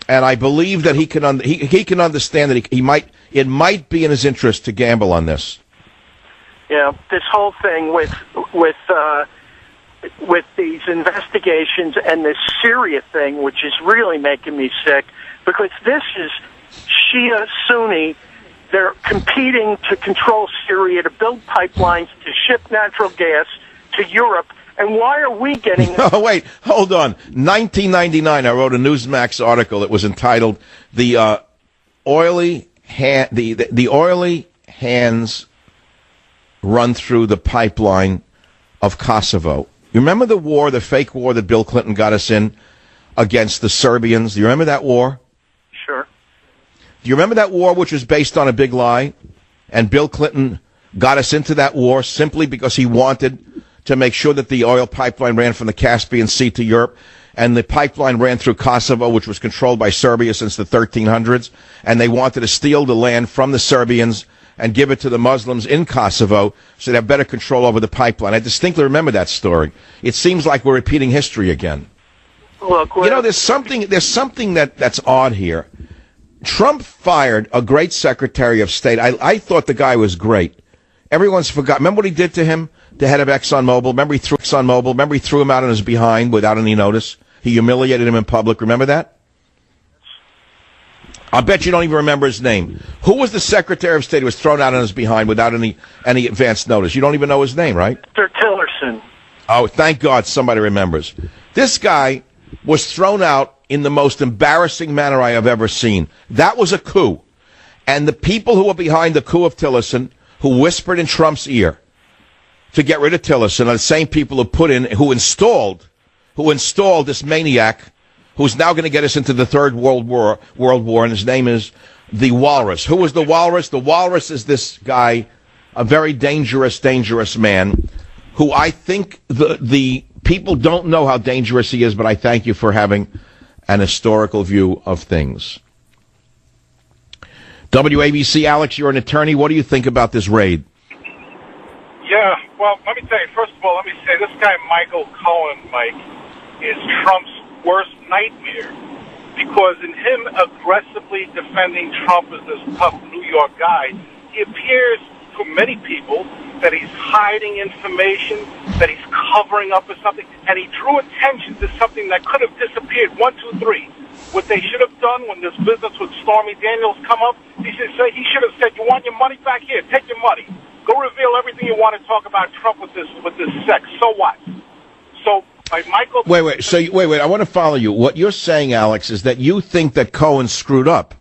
S3: And I believe that he can understand that it might be in his interest to gamble on this.
S9: Yeah, this whole thing with these investigations and this Syria thing, which is really making me sick, because this is Shia Sunni. They're competing to control Syria, to build pipelines, to ship natural gas to Europe. And why are we getting...
S3: Oh, wait, hold on. 1999, I wrote a Newsmax article that was entitled "The Oily Oily Hands Run Through the Pipeline of Kosovo." You remember the war, the fake war that Bill Clinton got us in against the Serbians? Do you remember that war?
S9: Sure.
S3: Do you remember that war, which was based on a big lie? And Bill Clinton got us into that war simply because he wanted to make sure that the oil pipeline ran from the Caspian Sea to Europe, and the pipeline ran through Kosovo, which was controlled by Serbia since the 1300s, and they wanted to steal the land from the Serbians and give it to the Muslims in Kosovo so they have better control over the pipeline. I distinctly remember that story. It seems like we're repeating history again.
S9: Look,
S3: you know, there's something that's odd here. Trump fired a great Secretary of State. I thought the guy was great. Everyone's forgotten. Remember what he did to him, the head of ExxonMobil? Remember he threw ExxonMobil? Remember he threw him out on his behind without any notice? He humiliated him in public. Remember that? I bet you don't even remember his name. Who was the Secretary of State who was thrown out on his behind without any advance notice? You don't even know his name, right?
S9: Mr. Tillerson.
S3: Oh, thank God somebody remembers. This guy was thrown out in the most embarrassing manner I have ever seen. That was a coup. And the people who were behind the coup of Tillerson, who whispered in Trump's ear to get rid of Tillerson, are the same people who installed this maniac who's now going to get us into the Third World War, and his name is the Walrus. Who was the Walrus? The Walrus is this guy, a very dangerous man, who I think the people don't know how dangerous he is, but I thank you for having an historical view of things. WABC, Alex, you're an attorney. What do you think about this raid?
S10: Yeah, well, let me tell you, first of all, let me say this guy, Michael Cohen, Mike, is Trump's worst nightmare, because in him aggressively defending Trump as this tough New York guy, he appears to many people that he's hiding information, that he's covering up or something, and he drew attention to something that could have disappeared. 1, 2, 3. What they should have done when this business with Stormy Daniels come up, he should have said, "You want your money back? Here, take your money. Go reveal everything you want to talk about Trump with this sex. So what?" So, by Michael.
S3: Wait. I want to follow you. What you're saying, Alex, is that you think that Cohen screwed up.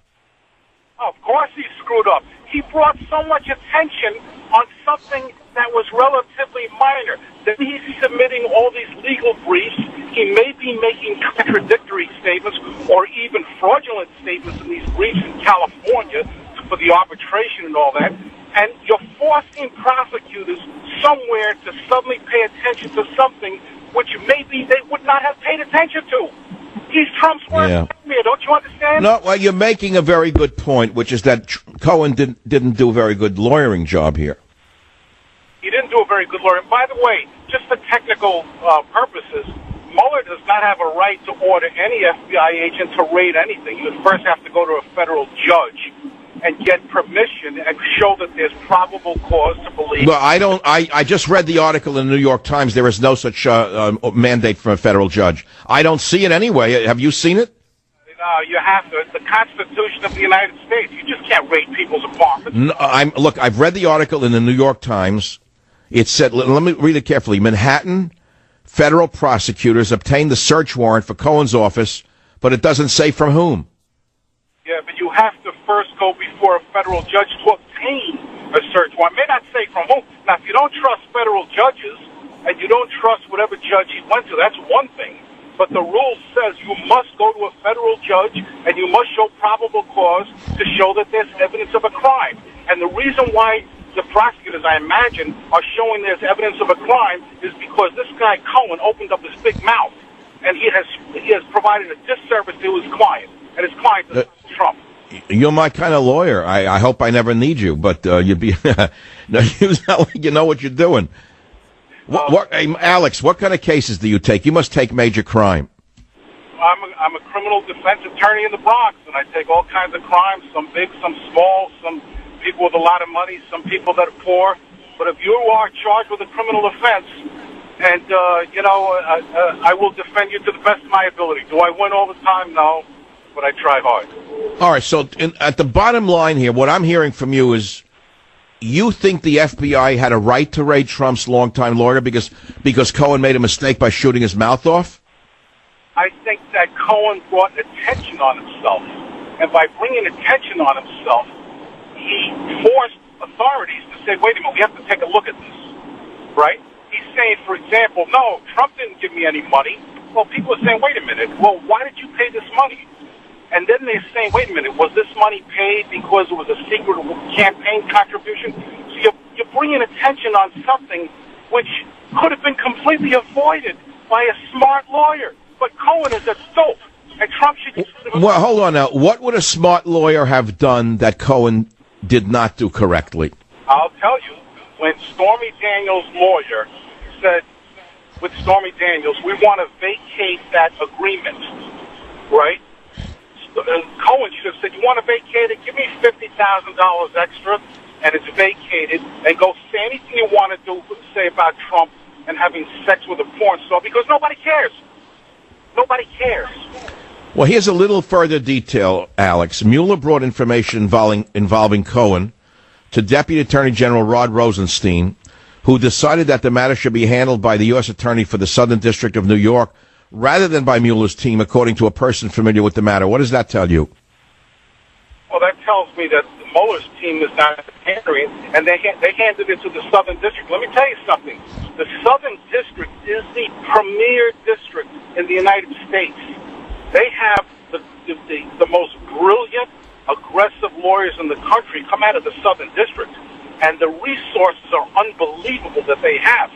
S10: Oh, of course he screwed up. He brought so much attention on something that was relatively minor. Then he's submitting all these legal briefs. He may be making contradictory statements or even fraudulent statements in these briefs in California for the arbitration and all that. And you're forcing prosecutors somewhere to suddenly pay attention to something which maybe they would not have paid attention to. He's Trump's worst nightmare, don't you understand?
S3: No, well, you're making a very good point, which is that Cohen didn't do a very good lawyering job here.
S10: He didn't do a very good lawyer. By the way, just for technical purposes, Mueller does not have a right to order any FBI agent to raid anything. You would first have to go to a federal judge and get permission and show that there's probable cause to believe.
S3: Well, I just read the article in the New York Times. There is no such mandate from a federal judge. I don't see it anyway. Have you seen it?
S10: No, you have to. It's the Constitution of the United States. You just can't raid people's apartments.
S3: No, look, I've read the article in the New York Times. It said, let me read it carefully. Manhattan federal prosecutors obtained the search warrant for Cohen's office, but it doesn't say from whom.
S10: Yeah, but you have to first go before a federal judge to obtain a search warrant. It may not say from whom. Now, if you don't trust federal judges and you don't trust whatever judge he went to, that's one thing. But the rule says you must go to a federal judge and you must show probable cause to show that there's evidence of a crime. And the reason why the prosecutors, I imagine, are showing there's evidence of a crime is because this guy Cohen opened up his big mouth and he has provided a disservice to his client. And his client is Trump.
S3: You're my kind of lawyer. I hope I never need you, but you'd be. No, you sound like you know what you're doing. Hey, Alex, what kind of cases do you take? You must take major crime.
S10: I'm a criminal defense attorney in the Bronx, and I take all kinds of crimes, some big, some small, some people with a lot of money, some people that are poor. But if you are charged with a criminal offense, and, I will defend you to the best of my ability. Do I win all the time? No, but I try hard.
S3: All right, so at the bottom line here, what I'm hearing from you is you think the FBI had a right to raid Trump's longtime lawyer because Cohen made a mistake by shooting his mouth off?
S10: I think that Cohen brought attention on himself. And by bringing attention on himself, he forced authorities to say, wait a minute, we have to take a look at this, right? He's saying, for example, no, Trump didn't give me any money. Well, people are saying, wait a minute, well, why did you pay this money? And then they're saying, wait a minute, was this money paid because it was a secret campaign contribution? So you're bringing attention on something which could have been completely avoided by a smart lawyer. But Cohen is a dope, and Trump should...
S3: Well, hold on now. What would a smart lawyer have done that Cohen did not do correctly?
S10: I'll tell you. When Stormy Daniels' lawyer said, with Stormy Daniels, we want to vacate that agreement, right? Cohen should have said, you want to vacate it? Give me $50,000 extra, and it's vacated, and go say anything you want to say about Trump and having sex with a porn star, because nobody cares. Nobody cares.
S3: Well, here's a little further detail, Alex. Mueller brought information involving Cohen to Deputy Attorney General Rod Rosenstein, who decided that the matter should be handled by the U.S. Attorney for the Southern District of New York rather than by Mueller's team, according to a person familiar with the matter. What does that tell you?
S10: Well, that tells me that Mueller's team is not handling it, and they handed it to the Southern District. Let me tell you something. The Southern District is the premier district in the United States. They have the most brilliant, aggressive lawyers in the country come out of the Southern District, and the resources are unbelievable that they have.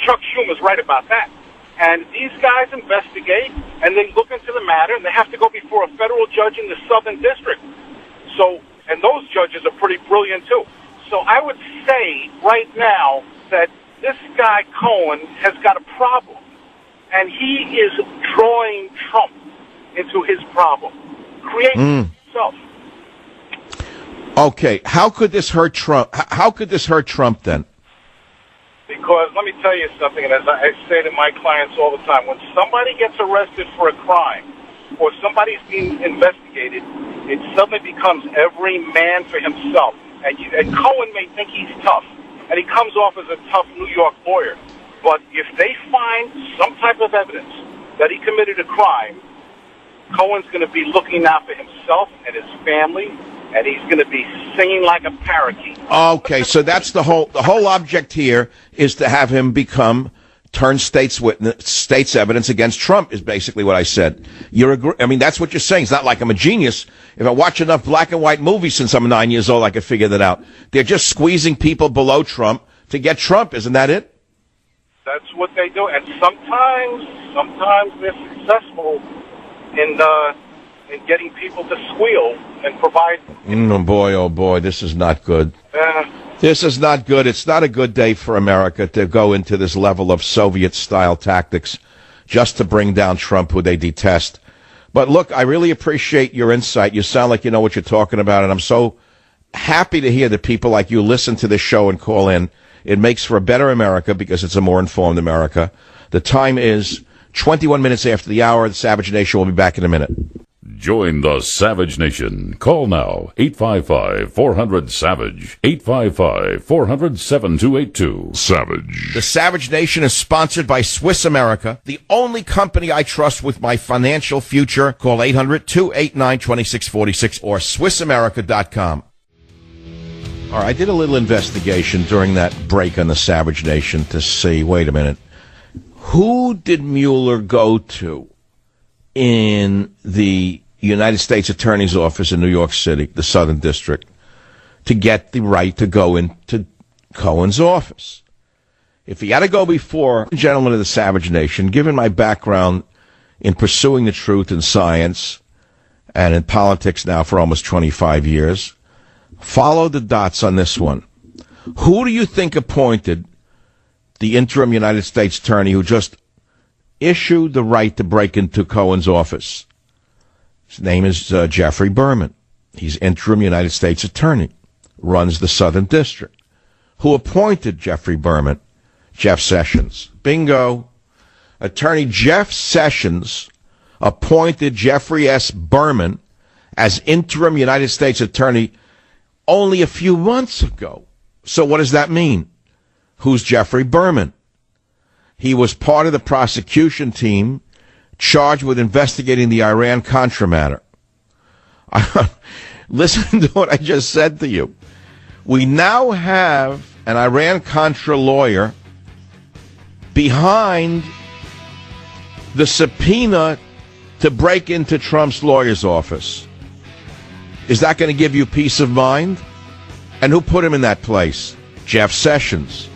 S10: Chuck Schumer's right about that. And these guys investigate, and they look into the matter, and they have to go before a federal judge in the Southern District. So, and those judges are pretty brilliant, too. So I would say right now that this guy Cohen has got a problem, and he is drawing Trump into his problem, creating himself.
S3: Okay, how could this hurt Trump? How could this hurt Trump then?
S10: Because let me tell you something, and as I say to my clients all the time, when somebody gets arrested for a crime or somebody's being investigated, it suddenly becomes every man for himself. And Cohen may think he's tough, and he comes off as a tough New York lawyer. But if they find some type of evidence that he committed a crime, Cohen's going to be looking out for himself and his family, and he's going to be singing like a parakeet.
S3: Okay, so that's the whole object here is to have him turn state's evidence against Trump is basically what I said. I mean, that's what you're saying. It's not like I'm a genius. If I watch enough black and white movies since I'm 9 years old, I could figure that out. They're just squeezing people below Trump to get Trump. Isn't that it?
S10: That's what they do. And sometimes they're successful in getting people to squeal and provide.
S3: Oh boy, this is not good. This is not good. It's not a good day for America to go into this level of Soviet-style tactics just to bring down Trump, who they detest. But look, I really appreciate your insight. You sound like you know what you're talking about, and I'm so happy to hear that people like you listen to this show and call in. It makes for a better America because it's a more informed America. The time is 21 minutes after the hour. The Savage Nation will be back in a minute.
S2: Join the Savage Nation. Call now, 855-400-SAVAGE, 855-400-7282. Savage.
S3: The Savage Nation is sponsored by Swiss America, the only company I trust with my financial future. Call 800-289-2646 or SwissAmerica.com. All right, I did a little investigation during that break on the Savage Nation to see, wait a minute, who did Mueller go to in the United States Attorney's Office in New York City, the Southern District, to get the right to go into Cohen's office? If he had to go before, gentlemen of the Savage Nation, given my background in pursuing the truth in science and in politics now for almost 25 years, follow the dots on this one. Who do you think appointed the interim United States Attorney who just issued the right to break into Cohen's office? His name is Jeffrey Berman. He's interim United States Attorney, runs the Southern District. Who appointed Jeffrey Berman? Jeff Sessions. Bingo. Attorney Jeff Sessions appointed Jeffrey S. Berman as interim United States Attorney only a few months ago. So what does that mean? Who's Jeffrey Berman? He was part of the prosecution team charged with investigating the Iran-Contra matter. Listen to what I just said to you. We now have an Iran-Contra lawyer behind the subpoena to break into Trump's lawyer's office. Is that going to give you peace of mind? And who put him in that place? Jeff Sessions.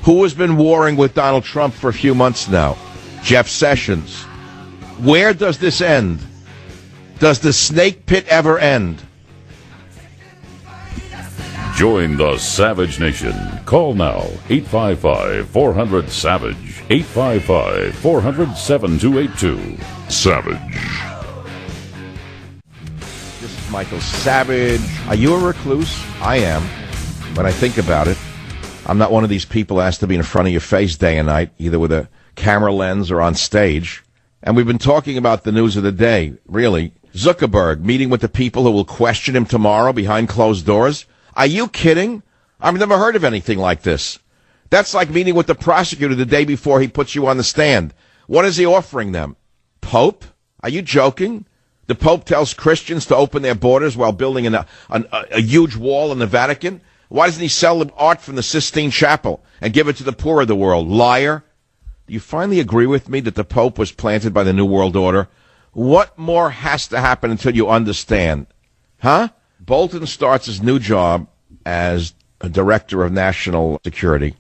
S3: Who has been warring with Donald Trump for a few months now? Jeff Sessions. Where does this end? Does the snake pit ever end?
S2: Join the Savage Nation. Call now, 855-400-SAVAGE, 855-400-7282. Savage.
S3: This is Michael Savage. Are you a recluse? I am. When I think about it, I'm not one of these people asked to be in front of your face day and night, either with a camera lens or on stage. And we've been talking about the news of the day, really. Zuckerberg meeting with the people who will question him tomorrow behind closed doors. Are you kidding? I've never heard of anything like this. That's like meeting with the prosecutor the day before he puts you on the stand. What is he offering them? Pope? Are you joking? The Pope tells Christians to open their borders while building a huge wall in the Vatican? Why doesn't he sell the art from the Sistine Chapel and give it to the poor of the world? Liar. Do you finally agree with me that the Pope was planted by the New World Order? What more has to happen until you understand? Huh? Bolton starts his new job as a director of national security.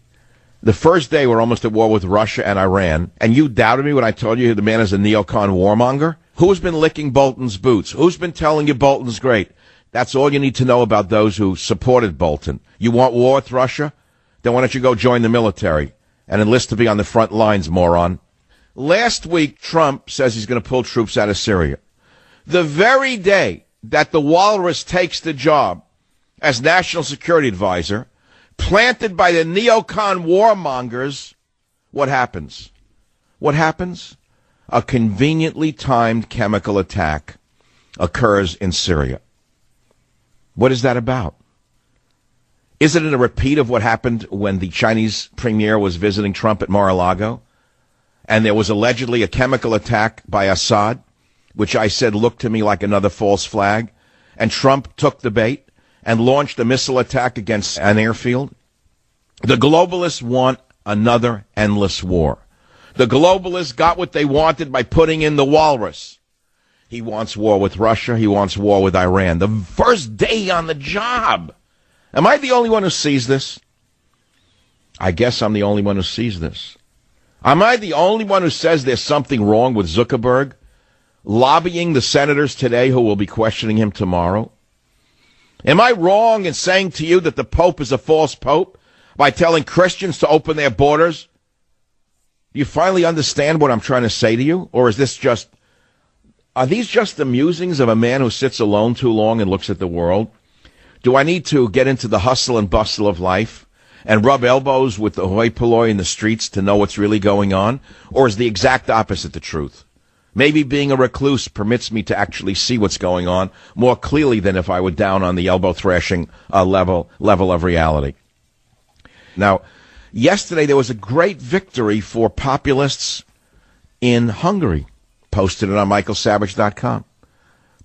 S3: The first day we're almost at war with Russia and Iran, and you doubted me when I told you the man is a neocon warmonger? Who's been licking Bolton's boots? Who's been telling you Bolton's great? That's all you need to know about those who supported Bolton. You want war with Russia? Then why don't you go join the military and enlist to be on the front lines, moron? Last week, Trump says he's going to pull troops out of Syria. The very day that the walrus takes the job as national security advisor, planted by the neocon warmongers, what happens? What happens? A conveniently timed chemical attack occurs in Syria. What is that about? Isn't it a repeat of what happened when the Chinese premier was visiting Trump at Mar-a-Lago? And there was allegedly a chemical attack by Assad, which I said looked to me like another false flag. And Trump took the bait and launched a missile attack against an airfield. The globalists want another endless war. The globalists got what they wanted by putting in the walrus. He wants war with Russia. He wants war with Iran. The first day on the job. Am I the only one who sees this? I guess I'm the only one who sees this. Am I the only one who says there's something wrong with Zuckerberg lobbying the senators today who will be questioning him tomorrow? Am I wrong in saying to you that the Pope is a false Pope by telling Christians to open their borders? Do you finally understand what I'm trying to say to you? Or is this just, are these just the musings of a man who sits alone too long and looks at the world? Do I need to get into the hustle and bustle of life and rub elbows with the hoi polloi in the streets to know what's really going on? Or is the exact opposite the truth? Maybe being a recluse permits me to actually see what's going on more clearly than if I were down on the elbow thrashing level of reality. Now, yesterday there was a great victory for populists in Hungary. Posted it on michaelsavage.com.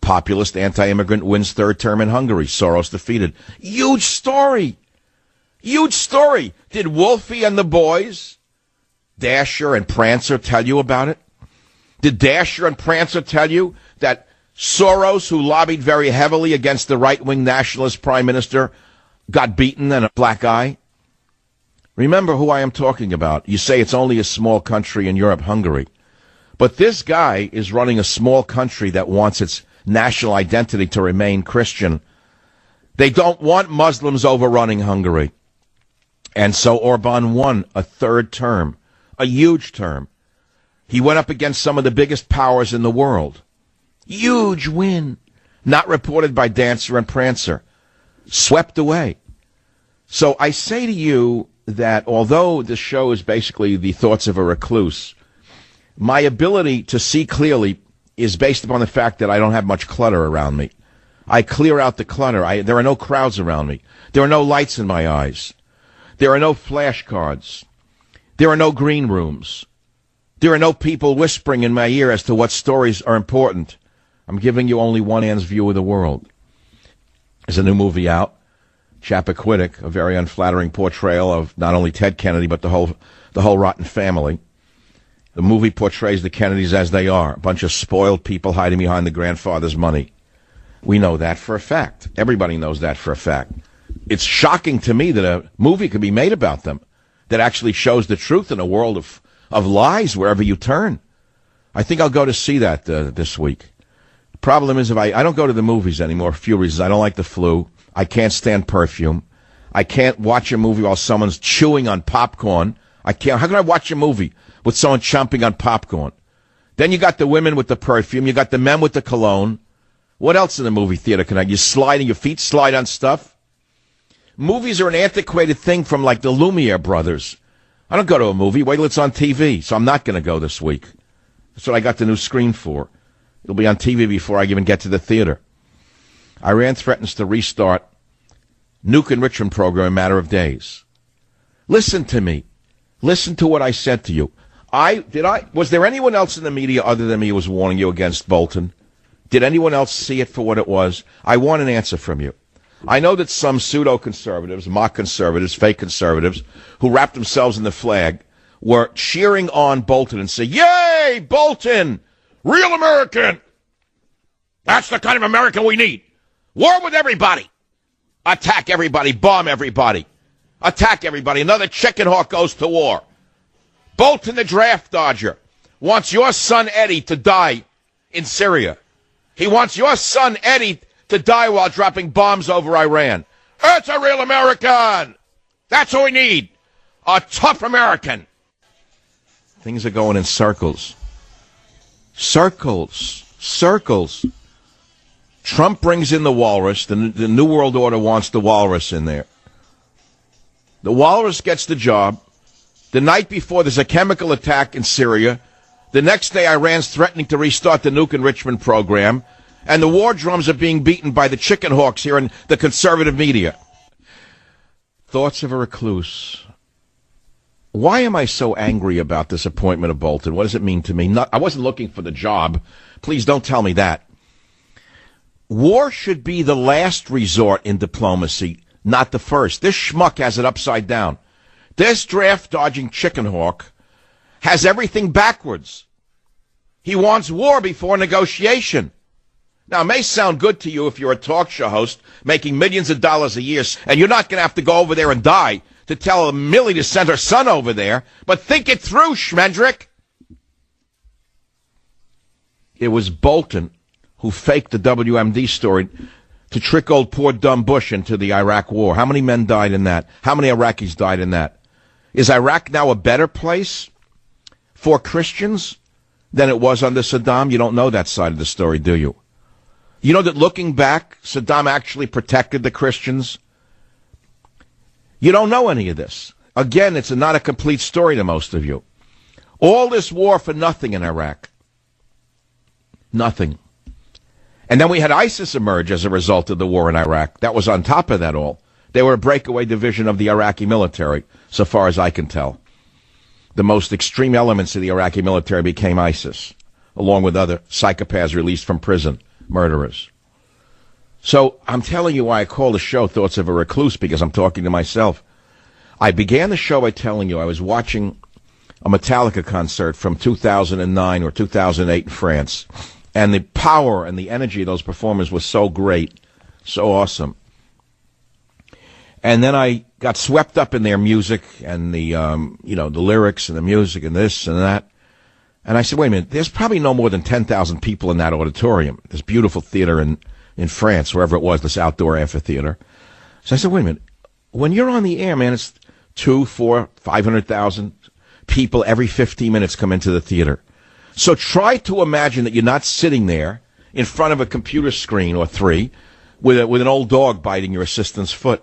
S3: Populist anti-immigrant wins third term in Hungary. Soros defeated. Huge story. Huge story. Did Wolfie and the boys, Dasher and Prancer, tell you about it? Did Dasher and Prancer tell you that Soros, who lobbied very heavily against the right-wing nationalist prime minister, got beaten and a black eye? Remember who I am talking about. You say it's only a small country in Europe, Hungary. But this guy is running a small country that wants its national identity to remain Christian. They don't want Muslims overrunning Hungary. And so Orban won a third term, a huge term. He went up against some of the biggest powers in the world. Huge win. Not reported by Dancer and Prancer. Swept away. So I say to you that although this show is basically the thoughts of a recluse, my ability to see clearly is based upon the fact that I don't have much clutter around me. I clear out the clutter. There are no crowds around me. There are no lights in my eyes. There are no flashcards. There are no green rooms. There are no people whispering in my ear as to what stories are important. I'm giving you only one man's view of the world. There's a new movie out, Chappaquiddick, a very unflattering portrayal of not only Ted Kennedy but the whole rotten family. The movie portrays the Kennedys as they are, a bunch of spoiled people hiding behind the grandfather's money. We know that for a fact. Everybody knows that for a fact. It's shocking to me that a movie could be made about them that actually shows the truth in a world of lies wherever you turn. I think I'll go to see that this week. The problem is I don't go to the movies anymore for a few reasons. I don't like the flu. I can't stand perfume. I can't watch a movie while someone's chewing on popcorn. How can I watch a movie with someone chomping on popcorn? Then you got the women with the perfume. You got the men with the cologne. What else in the movie theater can you slide and your feet slide on stuff? Movies are an antiquated thing from like the Lumiere brothers. I don't go to a movie. Wait till it's on TV. So I'm not going to go this week. That's what I got the new screen for. It'll be on TV before I even get to the theater. Iran threatens to restart nuke enrichment program in a matter of days. Listen to me. Listen to what I said to you. Was there anyone else in the media other than me who was warning you against Bolton? Did anyone else see it for what it was? I want an answer from you. I know that some pseudo-conservatives, mock conservatives, fake conservatives, who wrapped themselves in the flag, were cheering on Bolton and say, "Yay, Bolton! Real American! That's the kind of American we need. War with everybody. Attack everybody. Bomb everybody. Attack everybody. Another chicken hawk goes to war. Bolton, the draft dodger, wants your son Eddie to die in Syria. He wants your son Eddie to die while dropping bombs over Iran. It's a real American. That's what we need. A tough American." Things are going in circles. Circles. Trump brings in the walrus. The New World Order wants the walrus in there. The Walrus gets the job. The night before, there's a chemical attack in Syria. The next day, Iran's threatening to restart the nuke enrichment program. And the war drums are being beaten by the chicken hawks here in the conservative media. Thoughts of a Recluse. Why am I so angry about this appointment of Bolton? What does it mean to me? I wasn't looking for the job. Please don't tell me that. War should be the last resort in diplomacy, not the first. This schmuck has it upside down. This draft-dodging chicken hawk has everything backwards. He wants war before negotiation. Now, it may sound good to you if you're a talk show host making millions of dollars a year, and you're not going to have to go over there and die to tell Millie to send her son over there, but think it through, Schmendrick. It was Bolton who faked the WMD story to trick old poor dumb Bush into the Iraq war. How many men died in that? How many Iraqis died in that? Is Iraq now a better place for Christians than it was under Saddam? You don't know that side of the story, do you? You know that looking back, Saddam actually protected the Christians? You don't know any of this. Again, it's not a complete story to most of you. All this war for nothing in Iraq. Nothing. And then we had ISIS emerge as a result of the war in Iraq. That was on top of that all. They were a breakaway division of the Iraqi military, so far as I can tell. The most extreme elements of the Iraqi military became ISIS, along with other psychopaths released from prison, murderers. So I'm telling you why I call the show Thoughts of a Recluse, because I'm talking to myself. I began the show by telling you I was watching a Metallica concert from 2009 or 2008 in France, and the power and the energy of those performers was so great, so awesome. And then I got swept up in their music and the lyrics and the music and this and that. And I said, wait a minute, there's probably no more than 10,000 people in that auditorium, this beautiful theater in France, wherever it was, this outdoor amphitheater. So I said, wait a minute, when you're on the air, man, it's 2, 4, 500,000 people every 15 minutes come into the theater. So try to imagine that you're not sitting there in front of a computer screen or three with an old dog biting your assistant's foot.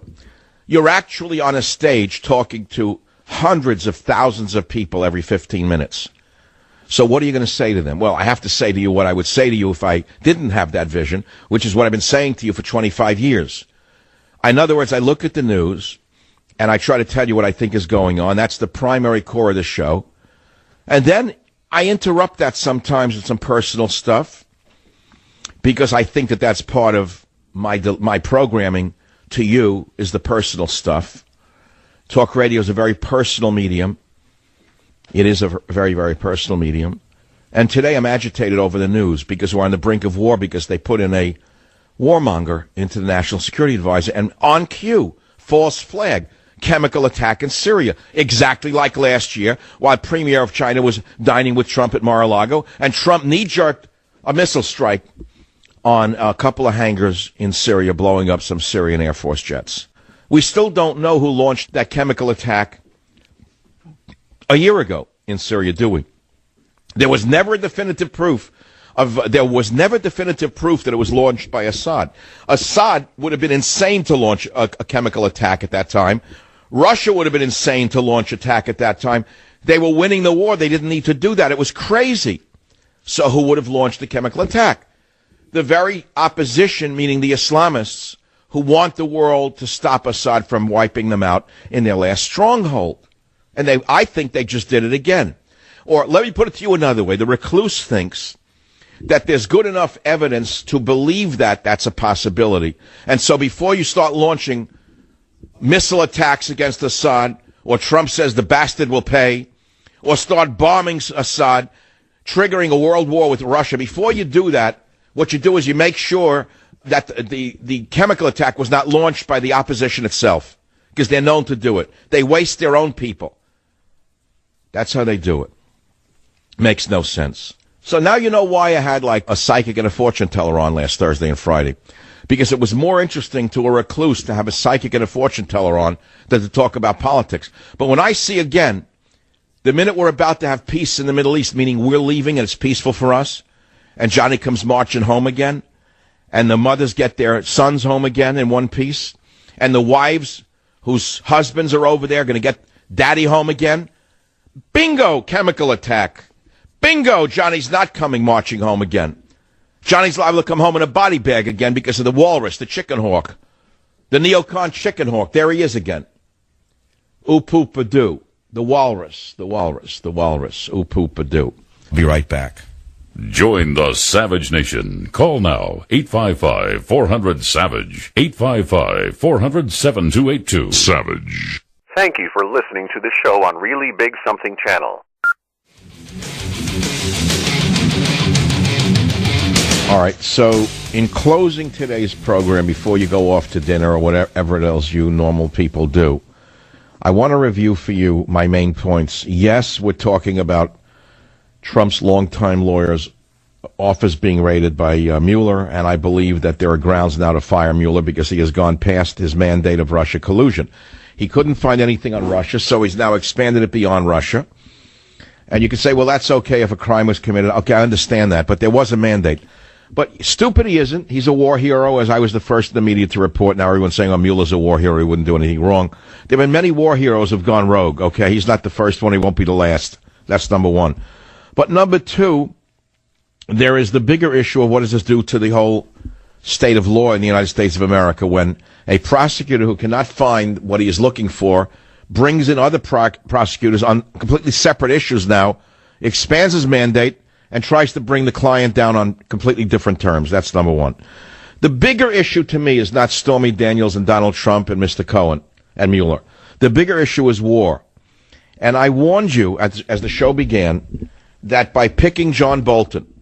S3: You're actually on a stage talking to hundreds of thousands of people every 15 minutes. So what are you going to say to them? Well, I have to say to you what I would say to you if I didn't have that vision, which is what I've been saying to you for 25 years. In other words, I look at the news, and I try to tell you what I think is going on. That's the primary core of the show. And then I interrupt that sometimes with some personal stuff, because I think that that's part of my programming to you is the personal stuff. Talk radio is a very personal medium. It is a very, very personal medium. And today I'm agitated over the news because we're on the brink of war, because they put in a warmonger into the National Security Advisor, and on cue, false flag, chemical attack in Syria, exactly like last year, while Premier of China was dining with Trump at Mar-a-Lago, and Trump knee-jerked a missile strike on a couple of hangars in Syria, blowing up some Syrian Air Force jets. We still don't know who launched that chemical attack a year ago in Syria, do we? There was never definitive proof that it was launched by Assad. Assad would have been insane to launch a chemical attack at that time. Russia would have been insane to launch attack at that time. They were winning the war. They didn't need to do that. It was crazy. So who would have launched the chemical attack? The very opposition, meaning the Islamists, who want the world to stop Assad from wiping them out in their last stronghold. And I think they just did it again. Or let me put it to you another way. The Recluse thinks that there's good enough evidence to believe that that's a possibility. And so before you start launching missile attacks against Assad, or Trump says the bastard will pay, or start bombing Assad, triggering a world war with Russia, before you do that, what you do is you make sure that the chemical attack was not launched by the opposition itself, because they're known to do it. They waste their own people. That's how they do it. Makes no sense. So now you know why I had like a psychic and a fortune teller on last Thursday and Friday. Because it was more interesting to a recluse to have a psychic and a fortune teller on than to talk about politics. But when I see again, the minute we're about to have peace in the Middle East, meaning we're leaving and it's peaceful for us, and Johnny comes marching home again, and the mothers get their sons home again in one piece, and the wives whose husbands are over there going to get daddy home again? Bingo, chemical attack. Bingo, Johnny's not coming marching home again. Johnny's liable to come home in a body bag again because of the walrus, the chicken hawk. The neocon chicken hawk. There he is again. Oop-oop-a-doo. The walrus, the walrus, the walrus. Oop-oop-a-doo. Be right back.
S2: Join the Savage Nation. Call now, 855-400-SAVAGE, 855-400-7282. Savage.
S1: Thank you for listening to the show on Really Big Something Channel.
S3: All right, so in closing today's program, before you go off to dinner or whatever else you normal people do, I want to review for you my main points. Yes, we're talking about Trump's longtime lawyer's office being raided by Mueller, and I believe that there are grounds now to fire Mueller because he has gone past his mandate of Russia collusion. He couldn't find anything on Russia, so he's now expanded it beyond Russia. And you can say, well, that's okay if a crime was committed. Okay, I understand that, but there was a mandate. But stupid he isn't. He's a war hero, as I was the first in the media to report. Now everyone's saying, oh, Mueller's a war hero. He wouldn't do anything wrong. There have been many war heroes who have gone rogue, okay? He's not the first one. He won't be the last. That's number one. But number two, there is the bigger issue of what does this do to the whole state of law in the United States of America when a prosecutor who cannot find what he is looking for brings in other prosecutors on completely separate issues now, expands his mandate, and tries to bring the client down on completely different terms. That's number one. The bigger issue to me is not Stormy Daniels and Donald Trump and Mr. Cohen and Mueller. The bigger issue is war. And I warned you as the show began that by picking John Bolton,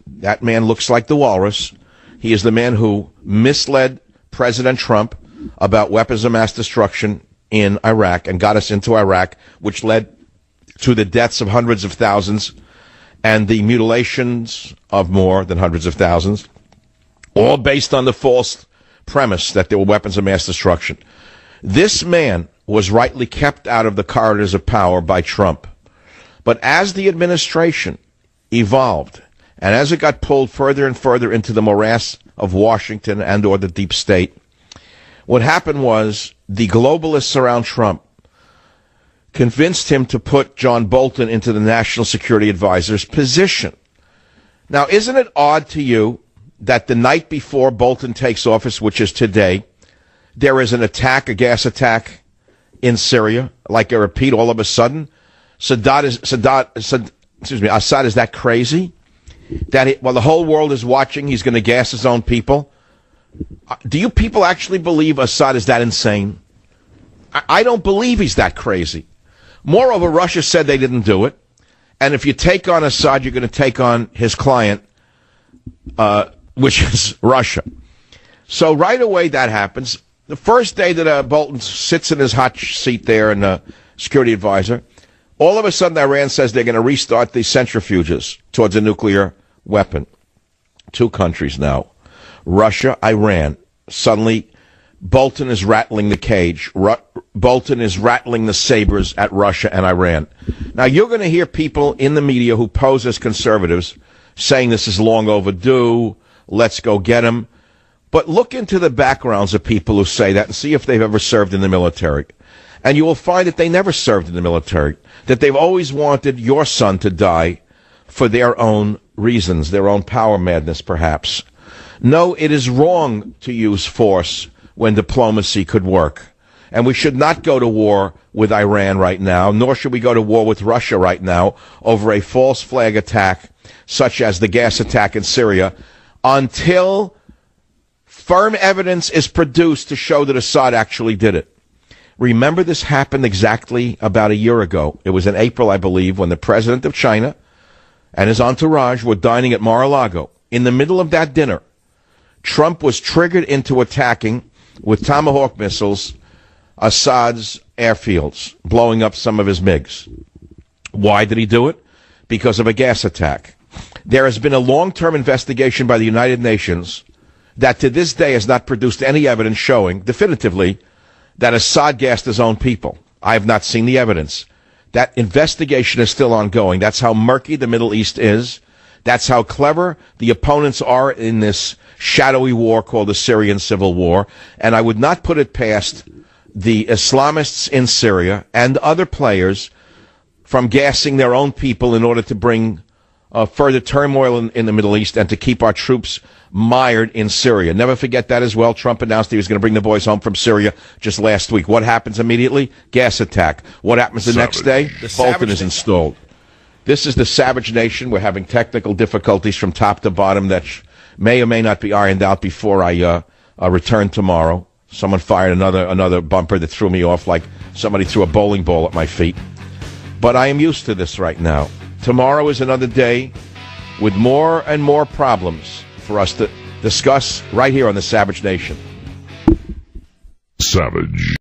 S3: that man looks like the walrus. He is the man who misled President Trump about weapons of mass destruction in Iraq and got us into Iraq, which led to the deaths of hundreds of thousands and the mutilations of more than hundreds of thousands, all based on the false premise that there were weapons of mass destruction. This man was rightly kept out of the corridors of power by Trump. But as the administration evolved, and as it got pulled further and further into the morass of Washington and or the deep state, what happened was the globalists around Trump convinced him to put John Bolton into the National Security Advisor's position. Now, isn't it odd to you that the night before Bolton takes office, which is today, there is an attack, a gas attack in Syria? Like I repeat, all of a sudden, Assad is that crazy? That while the whole world is watching, he's going to gas his own people? Do you people actually believe Assad is that insane? I don't believe he's that crazy. Moreover, Russia said they didn't do it. And if you take on Assad, you're going to take on his client, which is Russia. So right away that happens. The first day that Bolton sits in his hot seat there in the security advisor, all of a sudden Iran says they're going to restart the centrifuges towards a nuclear weapon. Two countries now, Russia, Iran. Suddenly, Bolton is rattling the cage. Bolton is rattling the sabers at Russia and Iran. Now, you're going to hear people in the media who pose as conservatives saying this is long overdue, let's go get him. But look into the backgrounds of people who say that and see if they've ever served in the military. And you will find that they never served in the military, that they've always wanted your son to die for their own reasons, their own power madness, perhaps. No, it is wrong to use force when diplomacy could work. And we should not go to war with Iran right now, nor should we go to war with Russia right now over a false flag attack, such as the gas attack in Syria, until firm evidence is produced to show that Assad actually did it. Remember, this happened exactly about a year ago. It was in April, I believe, when the president of China and his entourage were dining at Mar-a-Lago. In the middle of that dinner, Trump was triggered into attacking with Tomahawk missiles Assad's airfields, blowing up some of his MiGs. Why did he do it? Because of a gas attack. There has been a long-term investigation by the United Nations that to this day has not produced any evidence showing definitively that Assad gassed his own people. I have not seen the evidence. That investigation is still ongoing. That's how murky the Middle East is. That's how clever the opponents are in this shadowy war called the Syrian civil war. And I would not put it past the Islamists in Syria and other players from gassing their own people in order to bring further turmoil in the Middle East and to keep our troops mired in Syria. Never forget that as well. Trump announced he was going to bring the boys home from Syria just last week. What happens immediately? Gas attack. What happens the next day? Bolton is installed. This is the Savage Nation. We're having technical difficulties from top to bottom that may or may not be ironed out before I return tomorrow. Someone fired another bumper that threw me off like somebody threw a bowling ball at my feet. But I am used to this right now. Tomorrow is another day with more and more problems for us to discuss right here on the Savage Nation.
S2: Savage.